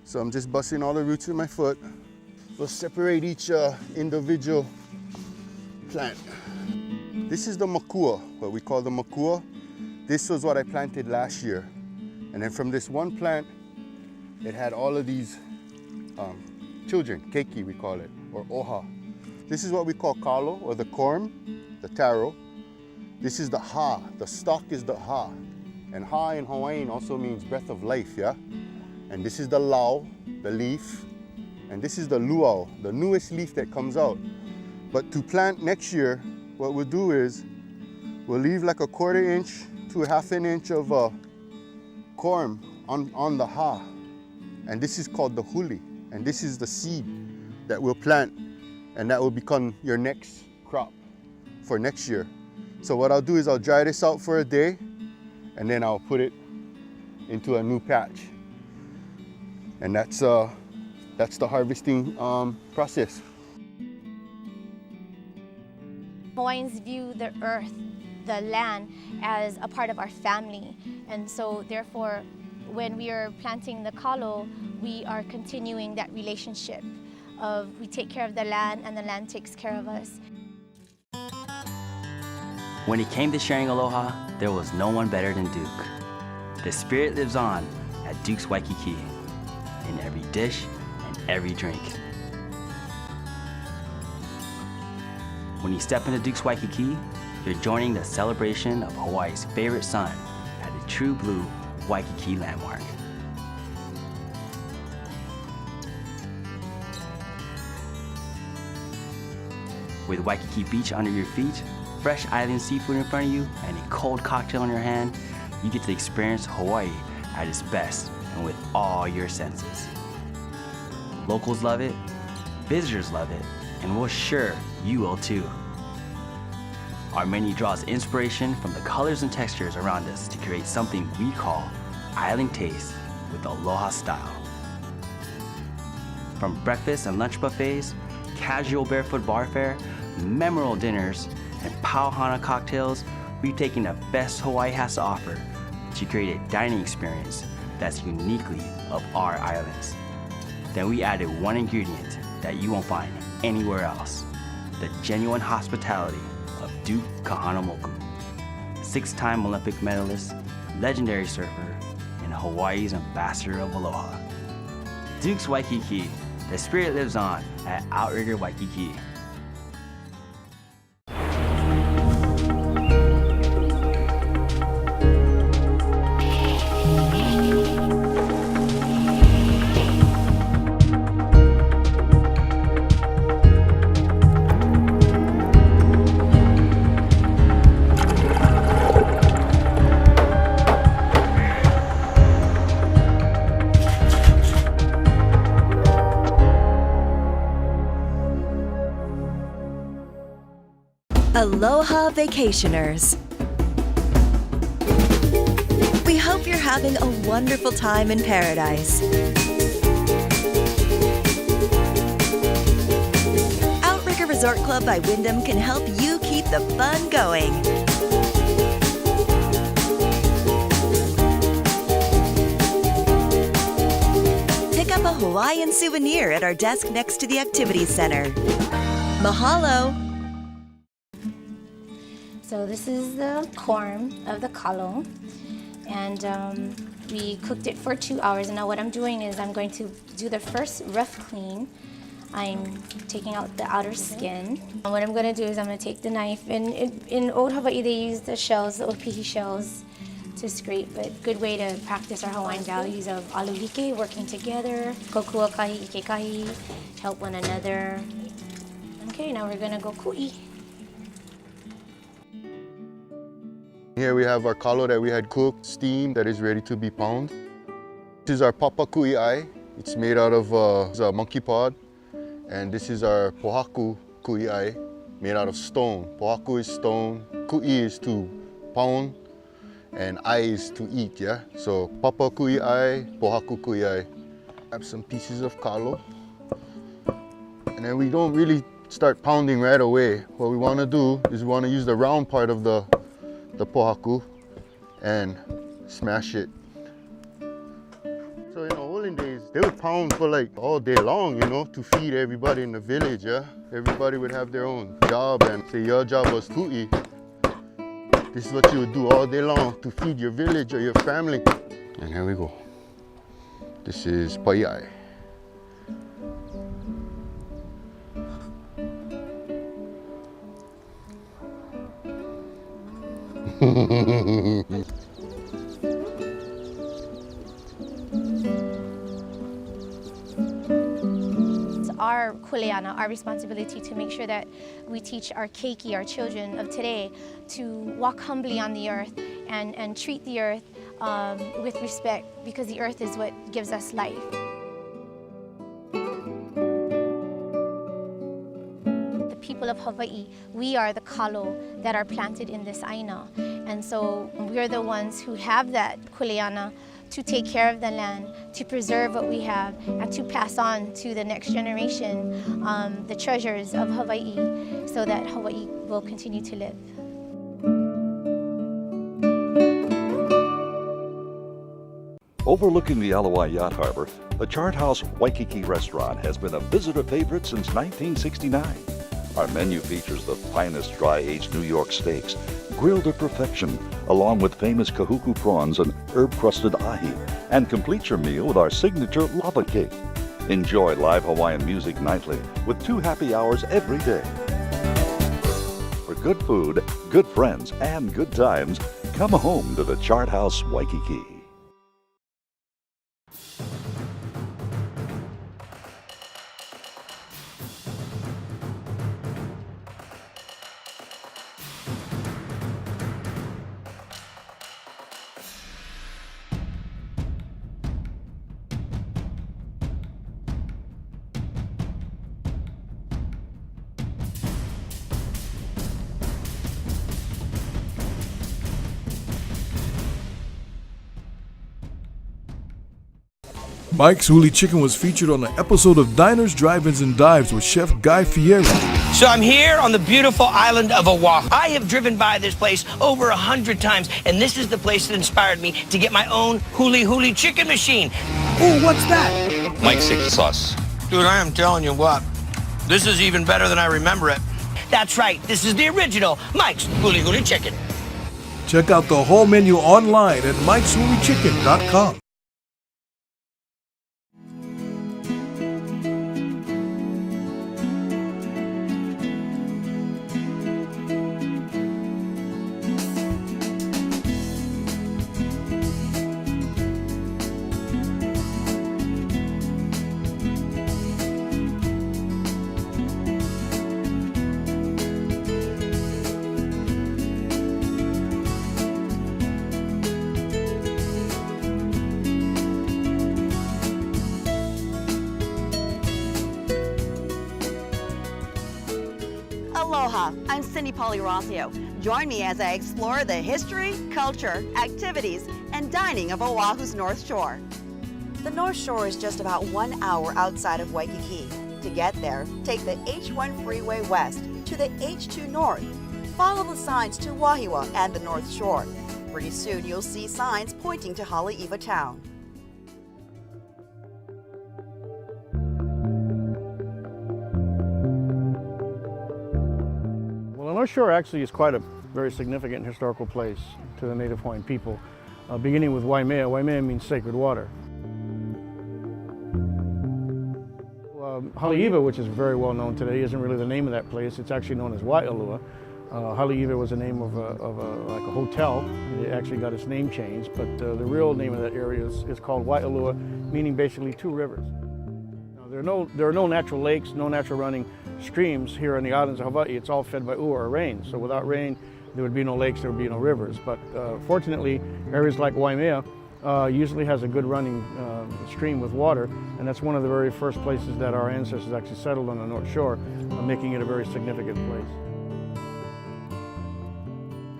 So I'm just busting all the roots with my foot. We'll separate each individual plant. This is the makua, what we call the makua. This was what I planted last year. And then from this one plant, it had all of these children, keiki we call it, or oha. This is what we call kalo, or the corm, the taro. This is the ha, the stalk is the ha. And ha in Hawaiian also means breath of life, yeah? And this is the lau, the leaf. And this is the luau, the newest leaf that comes out. But to plant next year, what we'll do is, we'll leave like a 1/4 inch to 1/2 inch of corm on the ha. And this is called the huli. And this is the seed that we'll plant, and that will become your next crop for next year. So what I'll do is I'll dry this out for a day, and then I'll put it into a new patch. And that's the harvesting process. Hawaiians view the earth, the land, as a part of our family. And so therefore, when we are planting the kalo, we are continuing that relationship of we take care of the land and the land takes care of us. When it came to sharing aloha, there was no one better than Duke. The spirit lives on at Duke's Waikiki, in every dish and every drink. When you step into Duke's Waikiki, you're joining the celebration of Hawaii's favorite sun at the True Blue Waikiki landmark. With Waikiki Beach under your feet, fresh island seafood in front of you, and a cold cocktail in your hand, you get to experience Hawaii at its best and with all your senses. Locals love it, visitors love it, and we're sure you will too. Our menu draws inspiration from the colors and textures around us to create something we call Island Taste with Aloha style. From breakfast and lunch buffets, casual barefoot bar fare, memorable dinners, and pauhana cocktails, we've taken the best Hawaii has to offer to create a dining experience that's uniquely of our islands. Then we added one ingredient that you won't find anywhere else, the genuine hospitality of Duke Kahanamoku, 6-time Olympic medalist, legendary surfer, and Hawaii's ambassador of aloha. Duke's Waikiki, the spirit lives on at Outrigger Waikiki. Aloha vacationers. We hope you're having a wonderful time in paradise. Outrigger Resort Club by Wyndham can help you keep the fun going. Pick up a Hawaiian souvenir at our desk next to the Activities Center. Mahalo! So this is the corn of the kalo, and we cooked it for 2 hours. And now what I'm doing is I'm going to do the first rough clean. I'm taking out the outer skin. And what I'm going to do is I'm going to take the knife, and in Old Hawaii they use the shells, the opihi shells, to scrape. But good way to practice our Hawaiian values of alulike, working together, kokua kahi, ike kahi, help one another. Okay, now we're going to go ku'i. Here we have our kalo that we had cooked, steamed, that is ready to be pounded. This is our papa kui'ai. It's made out of a monkey pod. And this is our pohaku kui'ai, made out of stone. Pohaku is stone, ku'i is to pound, and ai is to eat, yeah? So papa kui'ai, pohaku kui'ai. Have some pieces of kalo. And then we don't really start pounding right away. What we want to do is we want to use the round part of the pohaku and smash it. So in the olden days, they would pound for like all day long, you know, to feed everybody in the village, yeah? Everybody would have their own job, and say your job was ku'i. This is what you would do all day long to feed your village or your family. And here we go. This is pai'ai. It's our kuleana, our responsibility to make sure that we teach our keiki, our children of today, to walk humbly on the earth and treat the earth with respect, because the earth is what gives us life. People of Hawaii, we are the kalo that are planted in this aina. And so we are the ones who have that kuleana to take care of the land, to preserve what we have, and to pass on to the next generation the treasures of Hawaii, so that Hawaii will continue to live. Overlooking the Ala Wai Yacht Harbor, the Chart House Waikiki restaurant has been a visitor favorite since 1969. Our menu features the finest dry-aged New York steaks, grilled to perfection, along with famous kahuku prawns and herb-crusted ahi, and complete your meal with our signature lava cake. Enjoy live Hawaiian music nightly with 2 happy hours every day. For good food, good friends, and good times, come home to the Chart House Waikiki. Mike's Huli Chicken was featured on an episode of Diners, Drive-Ins, and Dives with Chef Guy Fieri. So I'm here on the beautiful island of Oahu. I have driven by this place over 100 times, and this is the place that inspired me to get my own Huli chicken machine. Ooh, what's that? Mike's secret sauce. Dude, I am telling you what, this is even better than I remember it. That's right, this is the original Mike's Huli Chicken. Check out the whole menu online at mikeshulichicken.com. Aloha, I'm Cindy Polirocio. Join me as I explore the history, culture, activities, and dining of Oahu's North Shore. The North Shore is just about 1 hour outside of Waikiki. To get there, take the H1 freeway west to the H2 north. Follow the signs to Wahiawa and the North Shore. Pretty soon you'll see signs pointing to Haleiwa Town. Well, the North Shore actually is quite a very significant historical place to the native Hawaiian people, beginning with Waimea. Waimea means sacred water. Haleiwa, which is very well known today, isn't really the name of that place. It's actually known as Waialua. Haleiwa was the name of like a hotel. It actually got its name changed, but the real name of that area is called Waialua, meaning basically 2 rivers. Now, there are no natural lakes, no natural running streams here in the islands of Hawaii. It's all fed by ua, or rain. So without rain, there would be no lakes, there would be no rivers. But fortunately, areas like Waimea usually has a good running stream with water, and that's one of the very first places that our ancestors actually settled on the North Shore, making it a very significant place.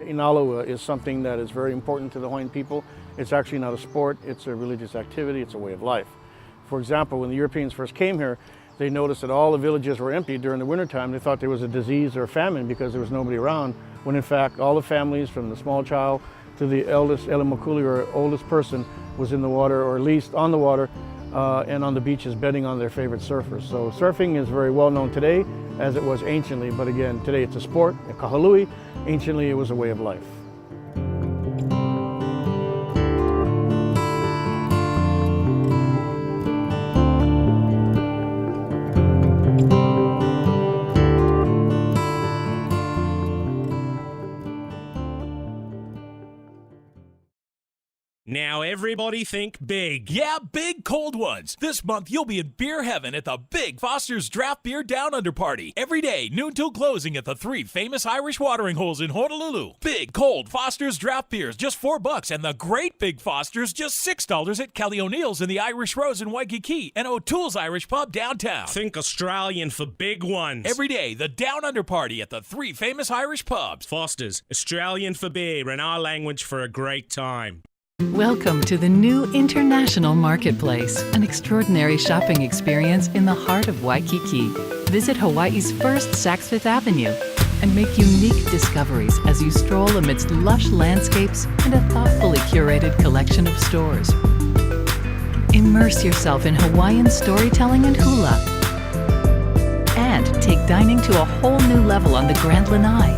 Inalua is something that is very important to the Hawaiian people. It's actually not a sport, it's a religious activity, it's a way of life. For example, when the Europeans first came here, they noticed that all the villages were empty during the wintertime. They thought there was a disease or a famine because there was nobody around, when in fact all the families, from the small child to the eldest elimakuli, or oldest person, was in the water, or at least on the water and on the beaches betting on their favorite surfers. So surfing is very well known today as it was anciently, but again, today it's a sport, a kahalui. Anciently it was a way of life. Now everybody think big. Yeah, big cold ones. This month you'll be in beer heaven at the Big Foster's Draft Beer Down Under Party. Every day, noon till closing at the 3 famous Irish watering holes in Honolulu. Big, cold Foster's Draft Beers, just $4, and the great Big Foster's, just $6 at Kelly O'Neill's in the Irish Rose in Waikiki and O'Toole's Irish Pub downtown. Think Australian for big ones. Every day, the Down Under Party at the 3 famous Irish pubs. Foster's, Australian for beer, in our language for a great time. Welcome to the new International Marketplace, an extraordinary shopping experience in the heart of Waikiki. Visit Hawaii's first Saks Fifth Avenue and make unique discoveries as you stroll amidst lush landscapes and a thoughtfully curated collection of stores. Immerse yourself in Hawaiian storytelling and hula, and take dining to a whole new level on the Grand Lanai.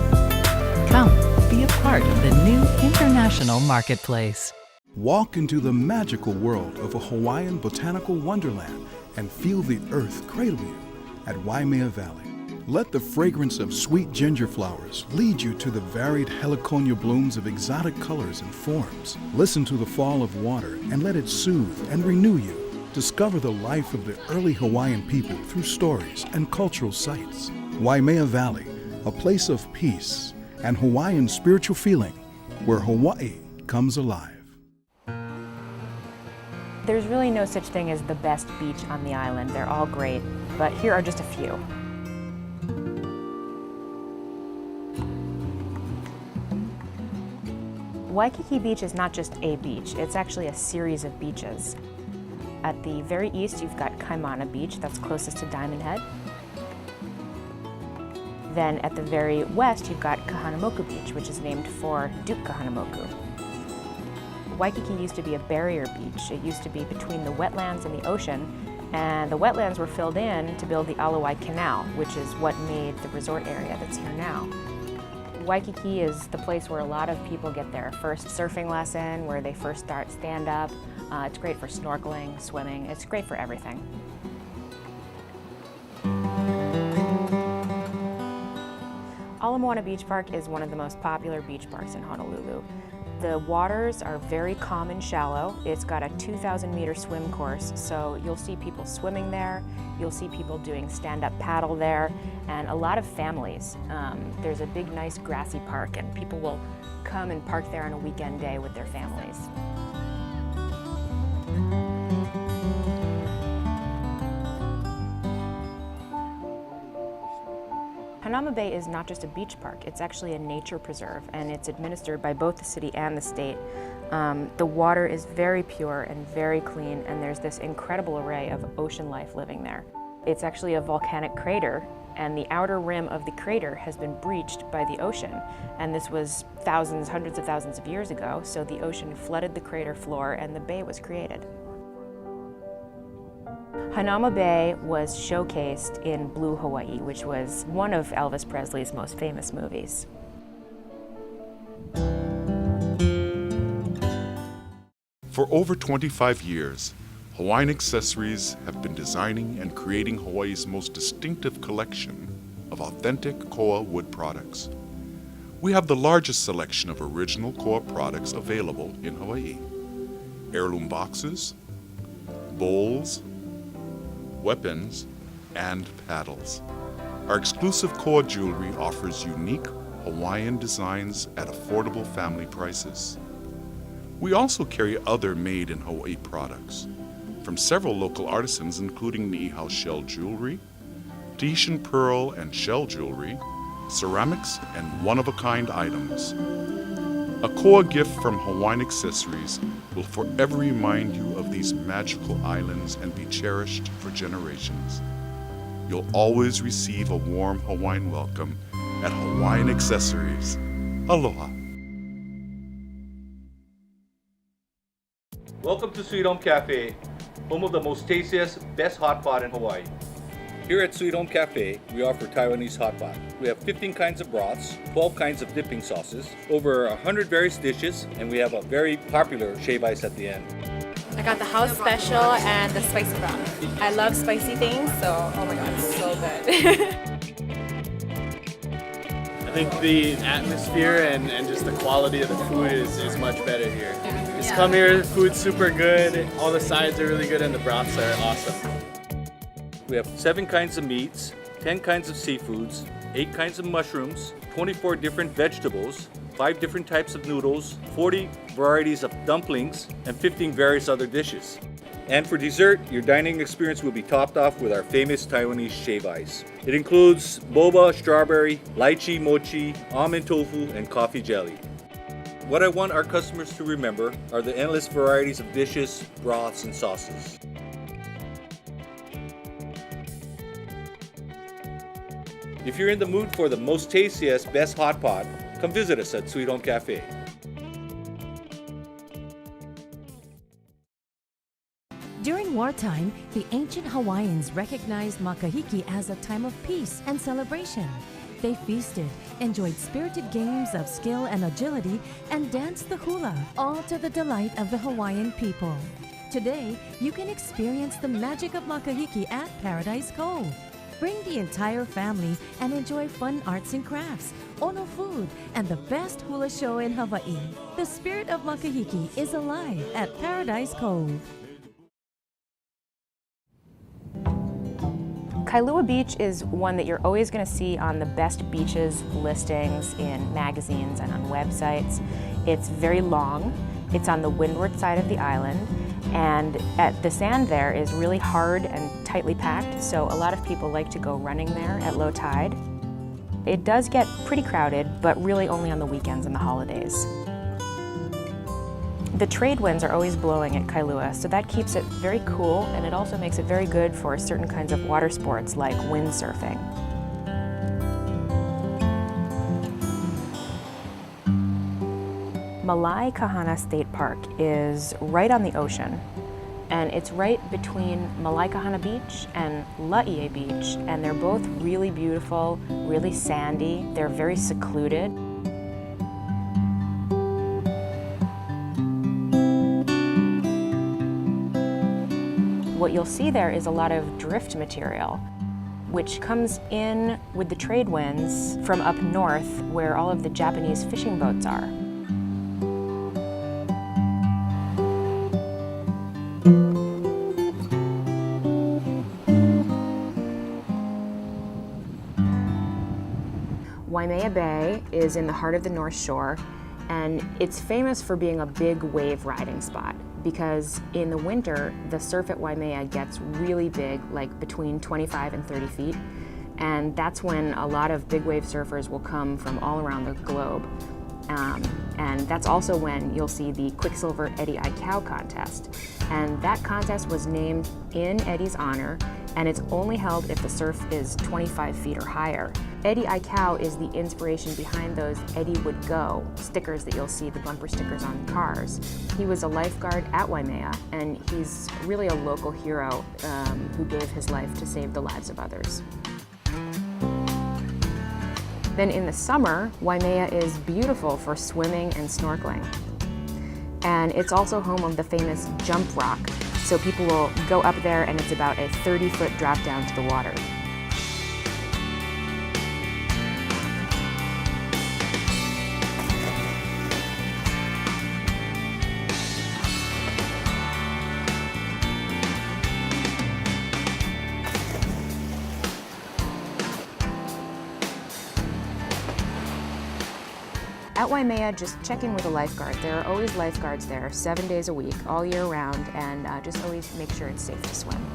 Come, be a part of the new International Marketplace. Walk into the magical world of a Hawaiian botanical wonderland and feel the earth cradle you at Waimea Valley. Let the fragrance of sweet ginger flowers lead you to the varied heliconia blooms of exotic colors and forms. Listen to the fall of water and let it soothe and renew you. Discover the life of the early Hawaiian people through stories and cultural sites. Waimea Valley, a place of peace and Hawaiian spiritual feeling where Hawaii comes alive. There's really no such thing as the best beach on the island. They're all great, but here are just a few. Waikiki Beach is not just a beach, it's actually a series of beaches. At the very east, you've got Kaimana Beach, that's closest to Diamond Head. Then at the very west, you've got Kahanamoku Beach, which is named for Duke Kahanamoku. Waikiki used to be a barrier beach. It used to be between the wetlands and the ocean, and the wetlands were filled in to build the Alawai Canal, which is what made the resort area that's here now. Waikiki is the place where a lot of people get their first surfing lesson, where they first start stand-up. It's great for snorkeling, swimming, it's great for everything. Ala Moana Beach Park is one of the most popular beach parks in Honolulu. The waters are very calm and shallow. It's got a 2,000-meter swim course, so you'll see people swimming there, you'll see people doing stand-up paddle there, and a lot of families. There's a big, nice grassy park, and people will come and park there on a weekend day with their families. Hanauma Bay is not just a beach park, it's actually a nature preserve, and it's administered by both the city and the state. The water is very pure and very clean, and there's this incredible array of ocean life living there. It's actually a volcanic crater, and the outer rim of the crater has been breached by the ocean. And this was thousands, hundreds of thousands of years ago, so the ocean flooded the crater floor and the bay was created. Hanauma Bay was showcased in Blue Hawaii, which was one of Elvis Presley's most famous movies. For over 25 years, Hawaiian Accessories have been designing and creating Hawaii's most distinctive collection of authentic koa wood products. We have the largest selection of original koa products available in Hawaii. Heirloom boxes, bowls, weapons, and paddles. Our exclusive koa jewelry offers unique Hawaiian designs at affordable family prices. We also carry other made in Hawaii products from several local artisans, including Niihau shell jewelry, Tahitian pearl and shell jewelry, ceramics, and one-of-a-kind items. A koa gift from Hawaiian Accessories will forever remind you of these magical islands and be cherished for generations. You'll always receive a warm Hawaiian welcome at Hawaiian Accessories. Aloha. Welcome to Sweet Home Cafe, home of the most tastiest, best hot pot in Hawaii. Here at Sweet Home Cafe, we offer Taiwanese hot pot. We have 15 kinds of broths, 12 kinds of dipping sauces, over 100 various dishes, and we have a very popular shave ice at the end. I got the house special and the spicy broth. I love spicy things, so oh my god, it's so good. I think the atmosphere and just the quality of the food is much better here. Just come here, food's super good, all the sides are really good, and the broths are awesome. We have 7 kinds of meats, 10 kinds of seafoods, 8 kinds of mushrooms, 24 different vegetables, 5 different types of noodles, 40 varieties of dumplings, and 15 various other dishes. And for dessert, your dining experience will be topped off with our famous Taiwanese shave ice. It includes boba, strawberry, lychee, mochi, almond tofu, and coffee jelly. What I want our customers to remember are the endless varieties of dishes, broths, and sauces. If you're in the mood for the most tastiest, best hot pot, come visit us at Sweet Home Cafe. During wartime, the ancient Hawaiians recognized makahiki as a time of peace and celebration. They feasted, enjoyed spirited games of skill and agility, and danced the hula, all to the delight of the Hawaiian people. Today, you can experience the magic of makahiki at Paradise Cove. Bring the entire family and enjoy fun arts and crafts, ono food, and the best hula show in Hawaii. The spirit of makahiki is alive at Paradise Cove. Kailua Beach is one that you're always going to see on the best beaches listings in magazines and on websites. It's very long. It's on the windward side of the island, and the sand there is really hard and tightly packed, so a lot of people like to go running there at low tide. It does get pretty crowded, but really only on the weekends and the holidays. The trade winds are always blowing at Kailua, so that keeps it very cool, and it also makes it very good for certain kinds of water sports like windsurfing. Malai Kahana State Park is right on the ocean, and it's right between Malai Kahana Beach and Laie Beach, and they're both really beautiful, really sandy, they're very secluded. What you'll see there is a lot of drift material, which comes in with the trade winds from up north where all of the Japanese fishing boats are. Waimea Bay is in the heart of the North Shore, and it's famous for being a big wave riding spot because in the winter, the surf at Waimea gets really big, like between 25 and 30 feet, and that's when a lot of big wave surfers will come from all around the globe. And that's also when you'll see the Quicksilver Eddie Aikau contest. And that contest was named in Eddie's honor, and it's only held if the surf is 25 feet or higher. Eddie Aikau is the inspiration behind those Eddie Would Go stickers that you'll see, the bumper stickers on cars. He was a lifeguard at Waimea, and he's really a local hero who gave his life to save the lives of others. Then in the summer, Waimea is beautiful for swimming and snorkeling. And it's also home of the famous Jump Rock, so people will go up there and it's about a 30-foot drop down to the water. At Waimea, just check in with a lifeguard. There are always lifeguards there, 7 days a week, all year round, and just always make sure it's safe to swim.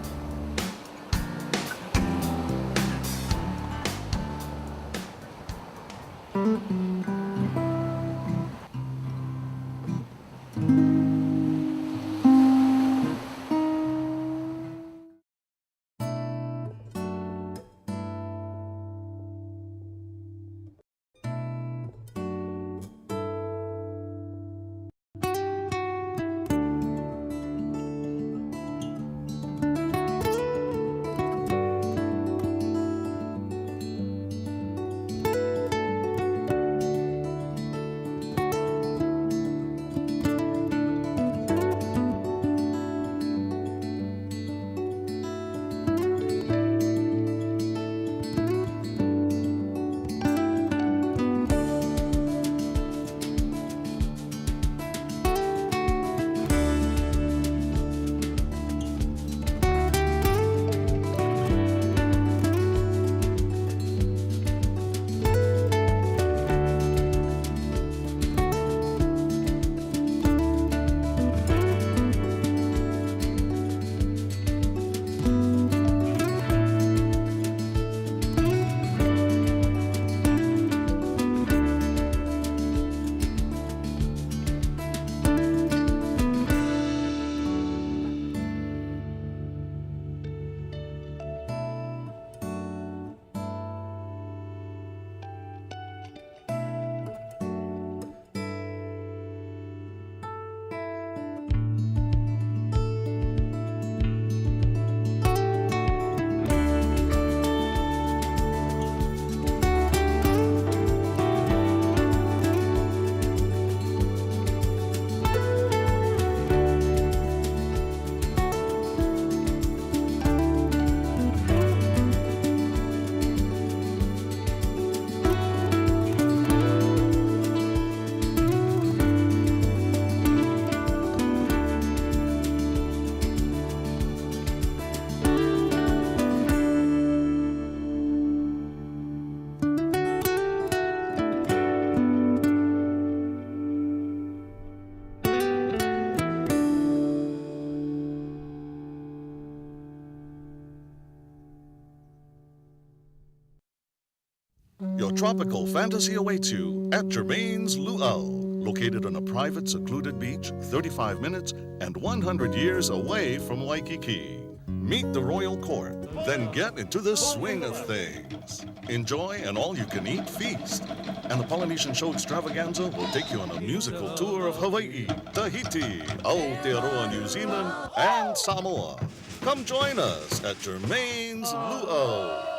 Your tropical fantasy awaits you at Germain's Luau, located on a private, secluded beach 35 minutes and 100 years away from Waikiki. Meet the royal court, then get into the swing of things. Enjoy an all-you-can-eat feast. And the Polynesian Show Extravaganza will take you on a musical tour of Hawaii, Tahiti, Aotearoa, New Zealand, and Samoa. Come join us at Germain's Luau.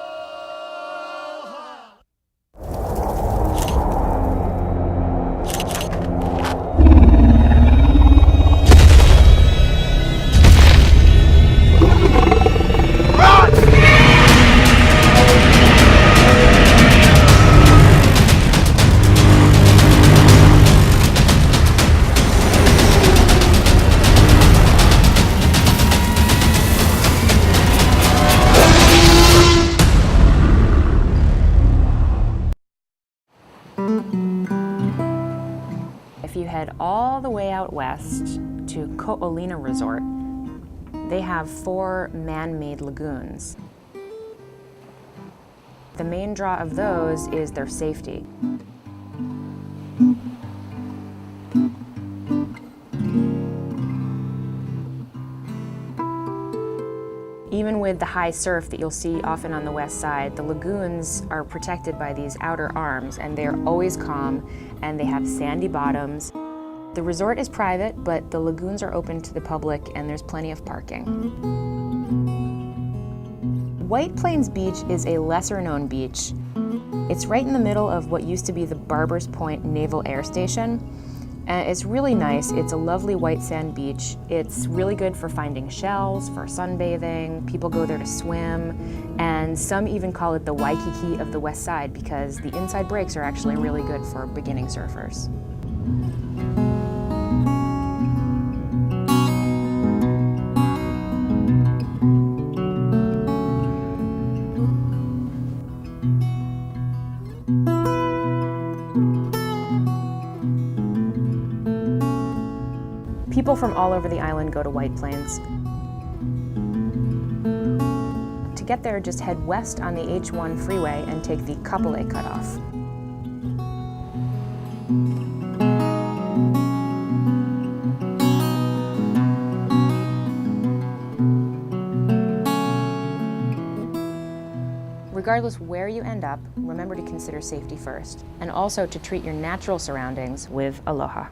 If you head all the way out west to Ko'olina Resort, they have 4 man-made lagoons. The main draw of those is their safety. Even with the high surf that you'll see often on the west side, the lagoons are protected by these outer arms, and they're always calm, and they have sandy bottoms. The resort is private, but the lagoons are open to the public, and there's plenty of parking. White Plains Beach is a lesser-known beach. It's right in the middle of what used to be the Barbers Point Naval Air Station. It's really nice. It's a lovely white sand beach. It's really good for finding shells, for sunbathing. People go there to swim, and some even call it the Waikiki of the West Side because the inside breaks are actually really good for beginning surfers. People from all over the island go to White Plains. To get there, just head west on the H1 freeway and take the Kapolei cutoff. Regardless where you end up, remember to consider safety first, and also to treat your natural surroundings with aloha.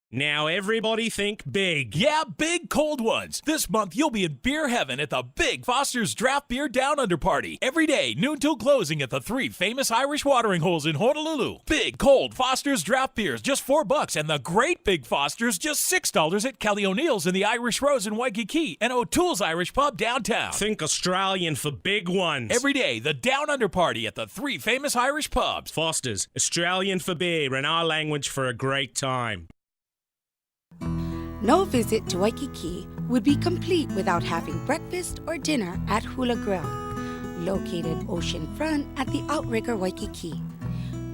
Now everybody think big. Yeah, big cold ones. This month you'll be in beer heaven at the Big Foster's Draft Beer Down Under Party. Every day, noon till closing at the 3 famous Irish watering holes in Honolulu. Big cold Foster's Draft Beers, just $4, and the great Big Foster's, just $6 at Kelly O'Neill's in the Irish Rose in Waikiki and O'Toole's Irish Pub downtown. Think Australian for big ones. Every day, the Down Under Party at the 3 famous Irish pubs. Foster's, Australian for beer in our language for a great time. No visit to Waikiki would be complete without having breakfast or dinner at Hula Grill, located oceanfront at the Outrigger Waikiki.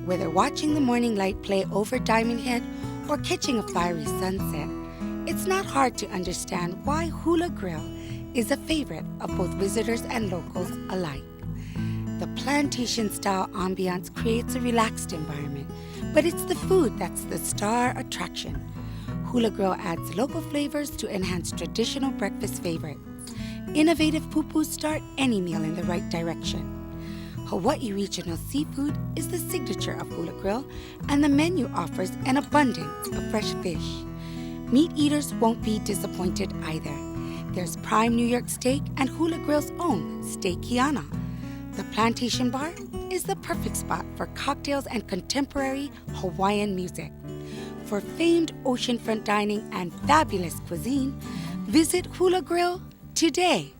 Whether watching the morning light play over Diamond Head or catching a fiery sunset, it's not hard to understand why Hula Grill is a favorite of both visitors and locals alike. The plantation-style ambiance creates a relaxed environment, but it's the food that's the star attraction. Hula Grill adds local flavors to enhance traditional breakfast favorites. Innovative pupus start any meal in the right direction. Hawaii regional seafood is the signature of Hula Grill, and the menu offers an abundance of fresh fish. Meat eaters won't be disappointed either. There's prime New York steak and Hula Grill's own Steakiana. The Plantation Bar is the perfect spot for cocktails and contemporary Hawaiian music. For famed oceanfront dining and fabulous cuisine, visit Hula Grill today.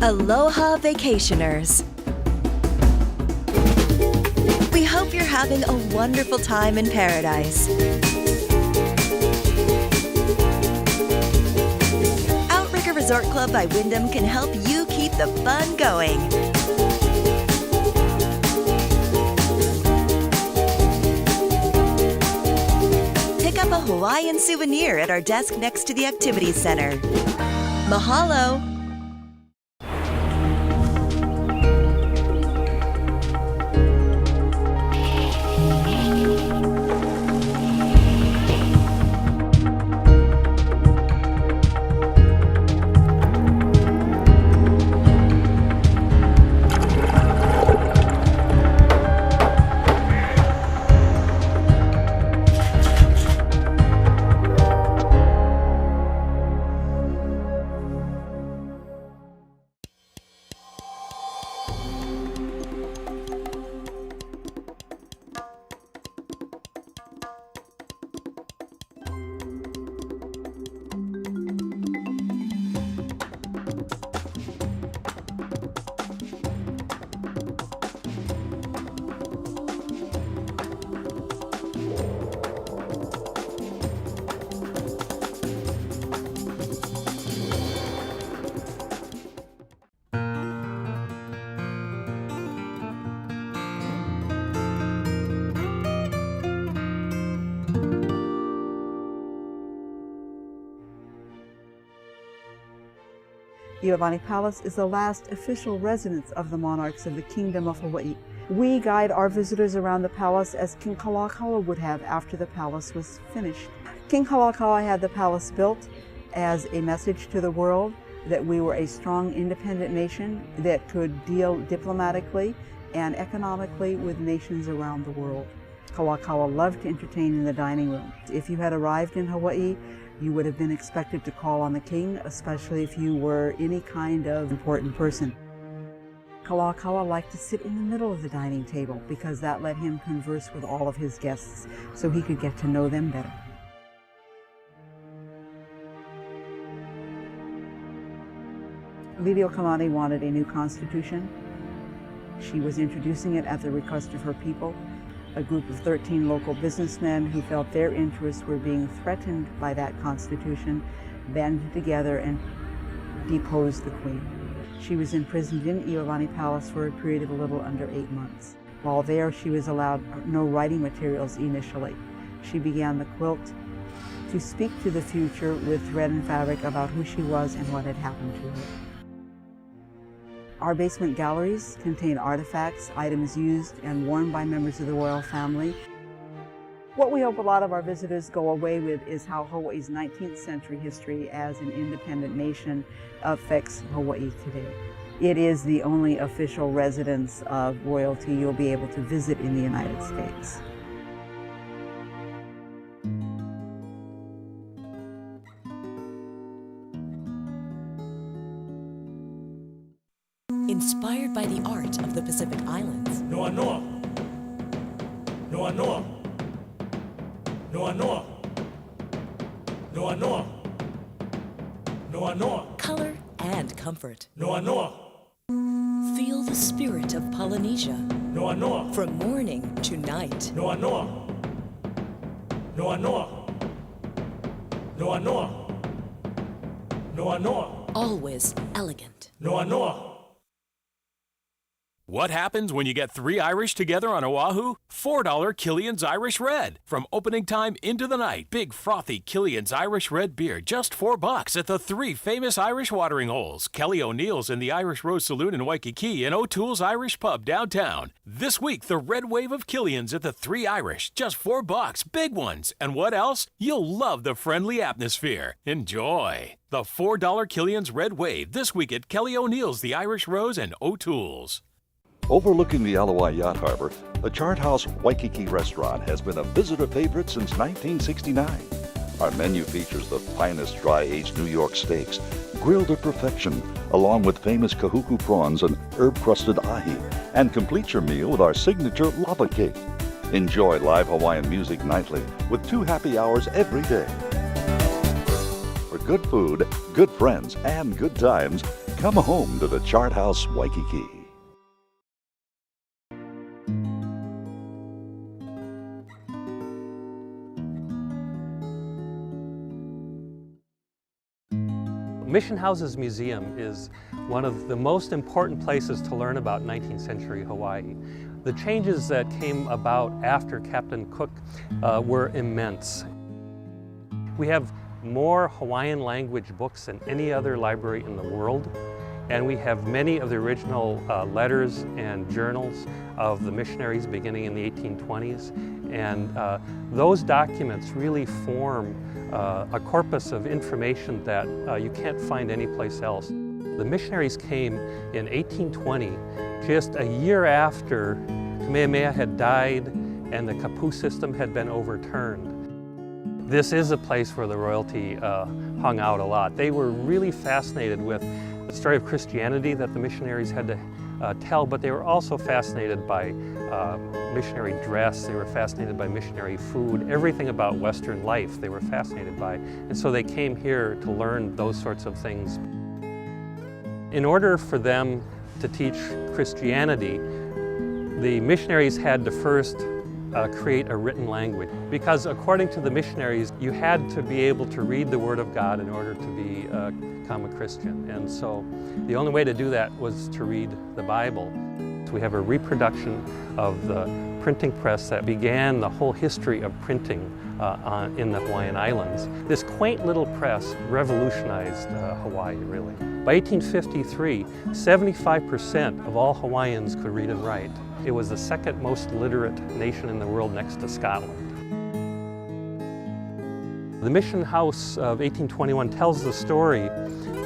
Aloha vacationers! We hope you're having a wonderful time in paradise. Outrigger Resort Club by Wyndham can help you keep the fun going. Pick up a Hawaiian souvenir at our desk next to the Activities Center. Mahalo! Iolani Palace is the last official residence of the monarchs of the Kingdom of Hawaii. We guide our visitors around the palace as King Kalakaua would have after the palace was finished. King Kalakaua had the palace built as a message to the world that we were a strong, independent nation that could deal diplomatically and economically with nations around the world. Kalakaua loved to entertain in the dining room. If you had arrived in Hawaii, you would have been expected to call on the king, especially if you were any kind of important person. Kalakaua liked to sit in the middle of the dining table because that let him converse with all of his guests so he could get to know them better. Liliuokalani wanted a new constitution. She was introducing it at the request of her people. A group of 13 local businessmen who felt their interests were being threatened by that constitution banded together and deposed the queen. She was imprisoned in Iolani Palace for a period of a little under 8 months. While there, she was allowed no writing materials initially. She began the quilt to speak to the future with thread and fabric about who she was and what had happened to her. Our basement galleries contain artifacts, items used and worn by members of the royal family. What we hope a lot of our visitors go away with is how Hawaii's 19th century history as an independent nation affects Hawaii today. It is the only official residence of royalty you'll be able to visit in the United States. Inspired by the art of the Pacific Islands, Noa Noa. Noa Noa. Noa Noa. Noa Noa. Noa Noa. color and comfort. Noa Noa. Feel the spirit of Polynesia. Noa Noa. From morning to night. Noa Noa. Noa Noa. Noa Noa. Noa Noa. Always elegant. Noa Noa. What happens when you get 3 Irish together on Oahu? $4 Killian's Irish Red. From opening time into the night, big frothy Killian's Irish Red beer, just $4 at the 3 famous Irish watering holes. Kelly O'Neill's in the Irish Rose Saloon in Waikiki and O'Toole's Irish Pub downtown. This week, the red wave of Killian's at the 3 Irish, just $4, big ones. And what else? You'll love the friendly atmosphere. Enjoy. The $4 Killian's Red Wave this week at Kelly O'Neill's, the Irish Rose, and O'Toole's. Overlooking the Ala Wai Yacht Harbor, the Chart House Waikiki restaurant has been a visitor favorite since 1969. Our menu features the finest dry-aged New York steaks, grilled to perfection, along with famous kahuku prawns and herb-crusted ahi, and complete your meal with our signature lava cake. Enjoy live Hawaiian music nightly with 2 happy hours every day. For good food, good friends, and good times, come home to the Chart House Waikiki. Mission Houses Museum is one of the most important places to learn about 19th century Hawaii. The changes that came about after Captain Cook were immense. We have more Hawaiian language books than any other library in the world, and we have many of the original letters and journals of the missionaries beginning in the 1820s, and those documents really form a corpus of information that you can't find anyplace else. The missionaries came in 1820, just a year after Kamehameha had died and the Kapu system had been overturned. This is a place where the royalty hung out a lot. They were really fascinated with the story of Christianity that the missionaries had to tell, but they were also fascinated by missionary dress, they were fascinated by missionary food, everything about Western life they were fascinated by. And so they came here to learn those sorts of things. In order for them to teach Christianity, the missionaries had to first create a written language, because according to the missionaries, you had to be able to read the Word of God in order to become a Christian. And so the only way to do that was to read the Bible. So we have a reproduction of the printing press that began the whole history of printing in the Hawaiian Islands. This quaint little press revolutionized Hawaii, really. By 1853, 75% of all Hawaiians could read and write. It was the second most literate nation in the world next to Scotland. The mission house of 1821 tells the story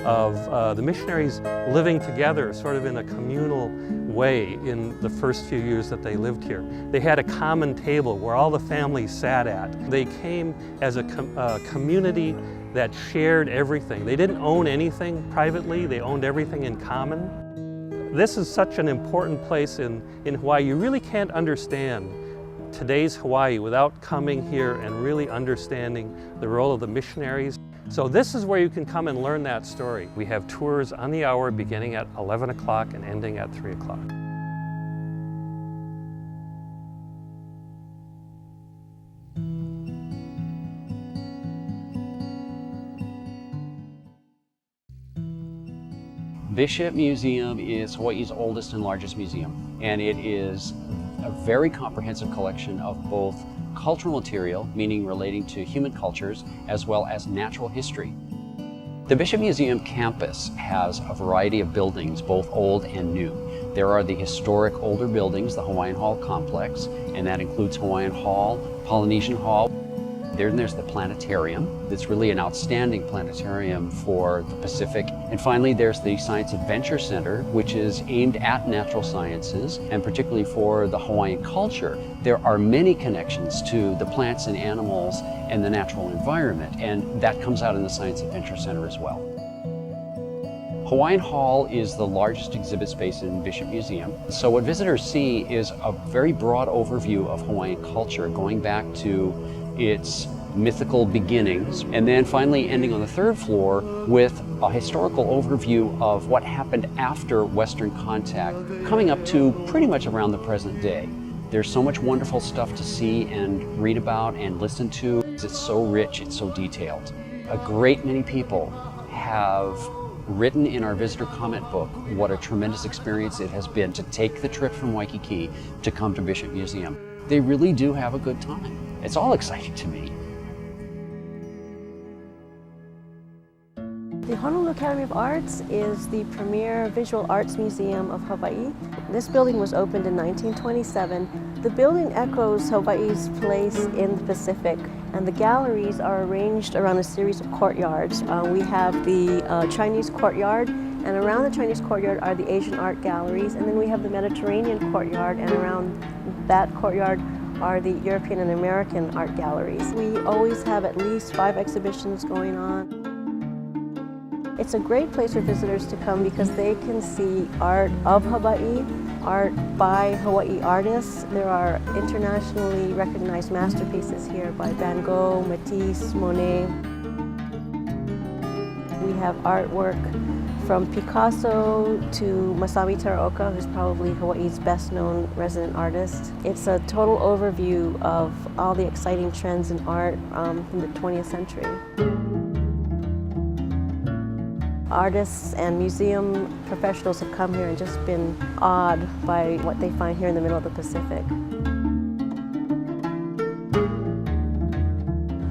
of the missionaries living together sort of in a communal way in the first few years that they lived here. They had a common table where all the families sat at. They came as a community that shared everything. They didn't own anything privately, they owned everything in common. This is such an important place in Hawaii. You really can't understand today's Hawaii without coming here and really understanding the role of the missionaries. So this is where you can come and learn that story. We have tours on the hour beginning at 11 o'clock and ending at 3 o'clock. Bishop Museum is Hawaii's oldest and largest museum, and it is a very comprehensive collection of both cultural material, meaning relating to human cultures, as well as natural history. The Bishop Museum campus has a variety of buildings, both old and new. There are the historic older buildings, the Hawaiian Hall complex, and that includes Hawaiian Hall, Polynesian Hall. Then there's the planetarium. That's really an outstanding planetarium for the Pacific. And finally, there's the Science Adventure Center, which is aimed at natural sciences, and particularly for the Hawaiian culture. There are many connections to the plants and animals and the natural environment, and that comes out in the Science Adventure Center as well. Hawaiian Hall is the largest exhibit space in Bishop Museum. So what visitors see is a very broad overview of Hawaiian culture, going back to its mythical beginnings, and then finally ending on the third floor with a historical overview of what happened after Western contact, coming up to pretty much around the present day. There's so much wonderful stuff to see and read about and listen to. It's so rich, it's so detailed. A great many people have written in our visitor comment book what a tremendous experience it has been to take the trip from Waikiki to come to Bishop Museum. They really do have a good time. It's all exciting to me. The Honolulu Academy of Arts is the premier visual arts museum of Hawaii. This building was opened in 1927. The building echoes Hawaii's place in the Pacific, and the galleries are arranged around a series of courtyards. We have the Chinese courtyard, and around the Chinese courtyard are the Asian art galleries, and then we have the Mediterranean courtyard, and around that courtyard are the European and American art galleries. We always have at least 5 exhibitions going on. It's a great place for visitors to come because they can see art of Hawaii, art by Hawaii artists. There are internationally recognized masterpieces here by Van Gogh, Matisse, Monet. We have artwork from Picasso to Masami Teraoka, who's probably Hawaii's best-known resident artist. It's a total overview of all the exciting trends in art from the 20th century. Artists and museum professionals have come here and just been awed by what they find here in the middle of the Pacific.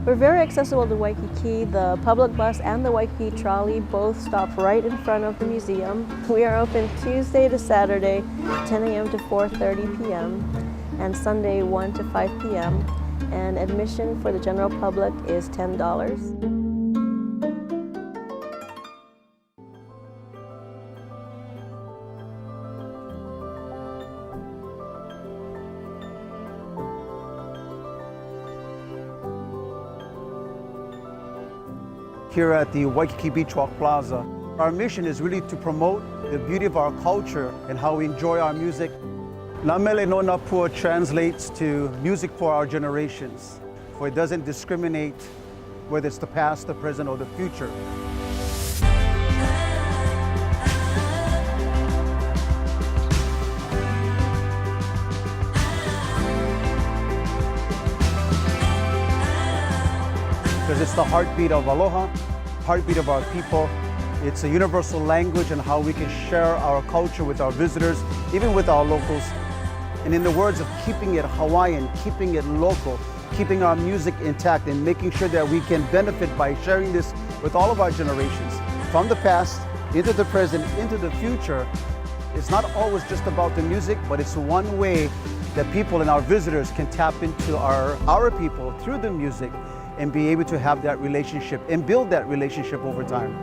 We're very accessible to Waikiki. The public bus and the Waikiki trolley both stop right in front of the museum. We are open Tuesday to Saturday, 10 a.m. to 4:30 p.m. and Sunday 1 to 5 p.m. And admission for the general public is $10. Here at the Waikiki Beach Walk Plaza, our mission is really to promote the beauty of our culture and how we enjoy our music. Na mele no na pua translates to music for our generations, for it doesn't discriminate whether it's the past, the present, or the future. Because it's the heartbeat of aloha, heartbeat of our people. It's a universal language and how we can share our culture with our visitors, even with our locals. And in the words of keeping it Hawaiian, keeping it local, keeping our music intact, and making sure that we can benefit by sharing this with all of our generations, from the past into the present, into the future, it's not always just about the music, but it's one way that people and our visitors can tap into our people through the music and be able to have that relationship and build that relationship over time.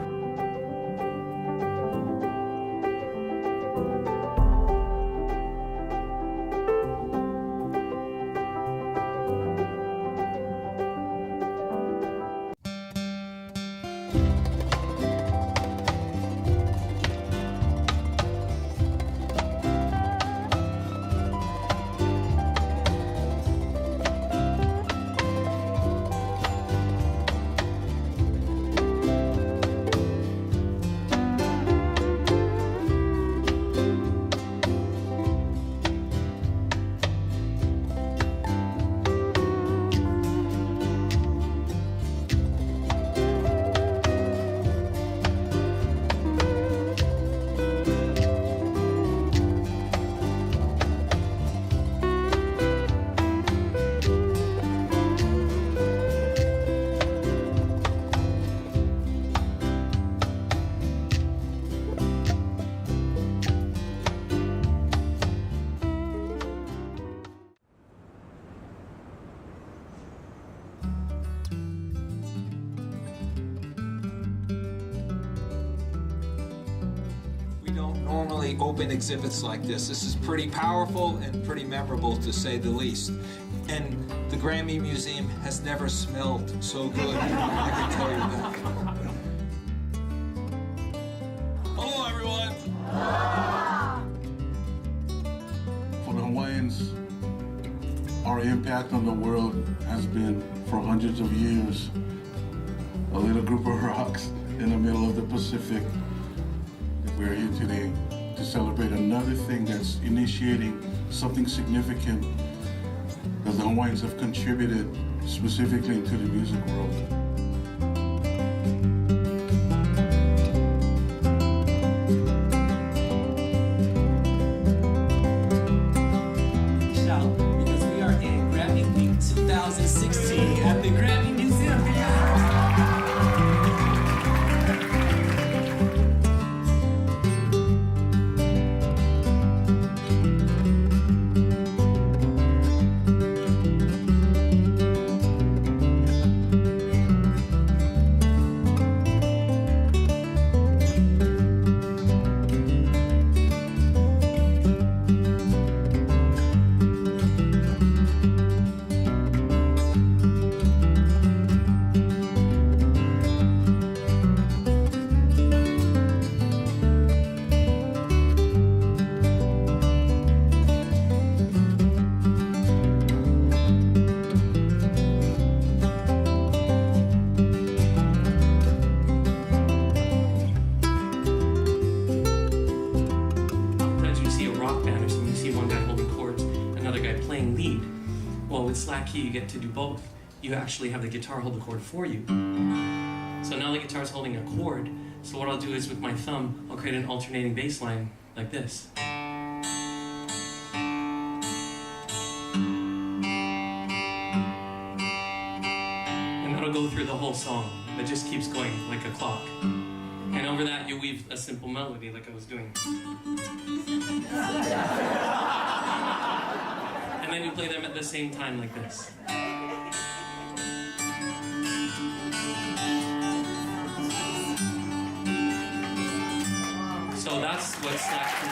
Normally open exhibits like this. This is pretty powerful and pretty memorable, to say the least. And the Grammy Museum has never smelled so good, I can tell you that. Hello, everyone. For the Hawaiians, our impact on the world has been, for hundreds of years, a little group of rocks in the middle of the Pacific. We're here today to celebrate another thing that's initiating something significant that the Hawaiians have contributed specifically to the music world. Because we are in Grammy Week 2016 at the Grammy Museum. Slack key, you get to do both. You actually have the guitar hold the chord for you. So now the guitar's holding a chord. So what I'll do is with my thumb, I'll create an alternating bass line like this. And that'll go through the whole song. It just keeps going like a clock. And over that, you weave a simple melody like I was doing. And then you play them at the same time like this. So that's what Slack is.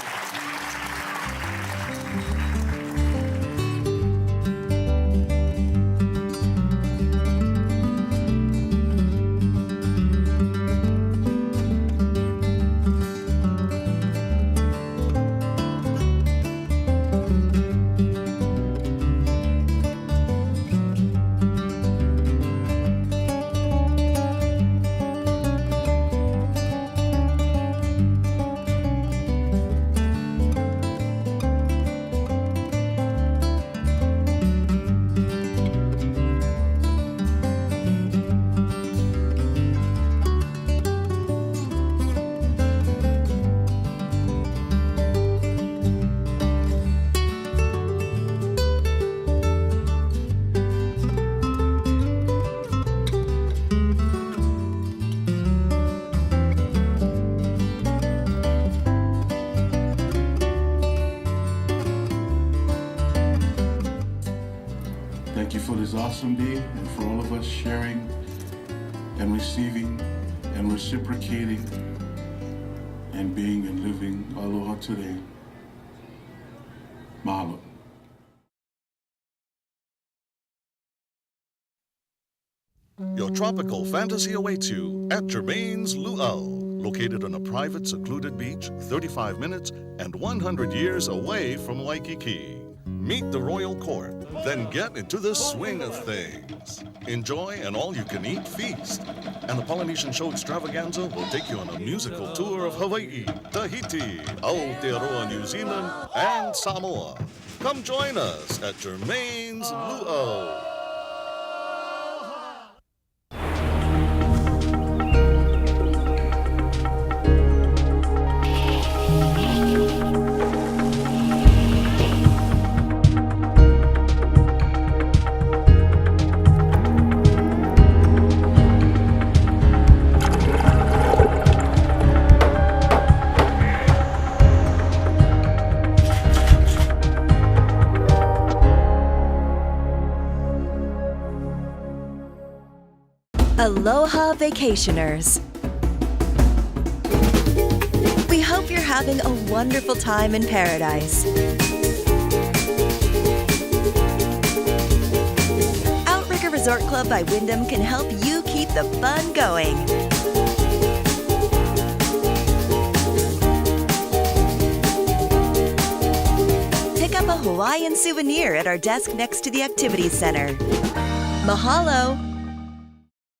for this awesome day and for all of us sharing and receiving and reciprocating and being and living aloha today. Mahalo. Your tropical fantasy awaits you at Germain's Luau, located on a private secluded beach 35 minutes and 100 years away from Waikiki. Meet the royal court, then get into the swing of things. Enjoy an all-you-can-eat feast. And the Polynesian Show Extravaganza will take you on a musical tour of Hawaii, Tahiti, Aotearoa, New Zealand, and Samoa. Come join us at Germain's Luau. Aloha vacationers. We hope you're having a wonderful time in paradise. Outrigger Resort Club by Wyndham can help you keep the fun going. Pick up a Hawaiian souvenir at our desk next to the Activities Center. Mahalo!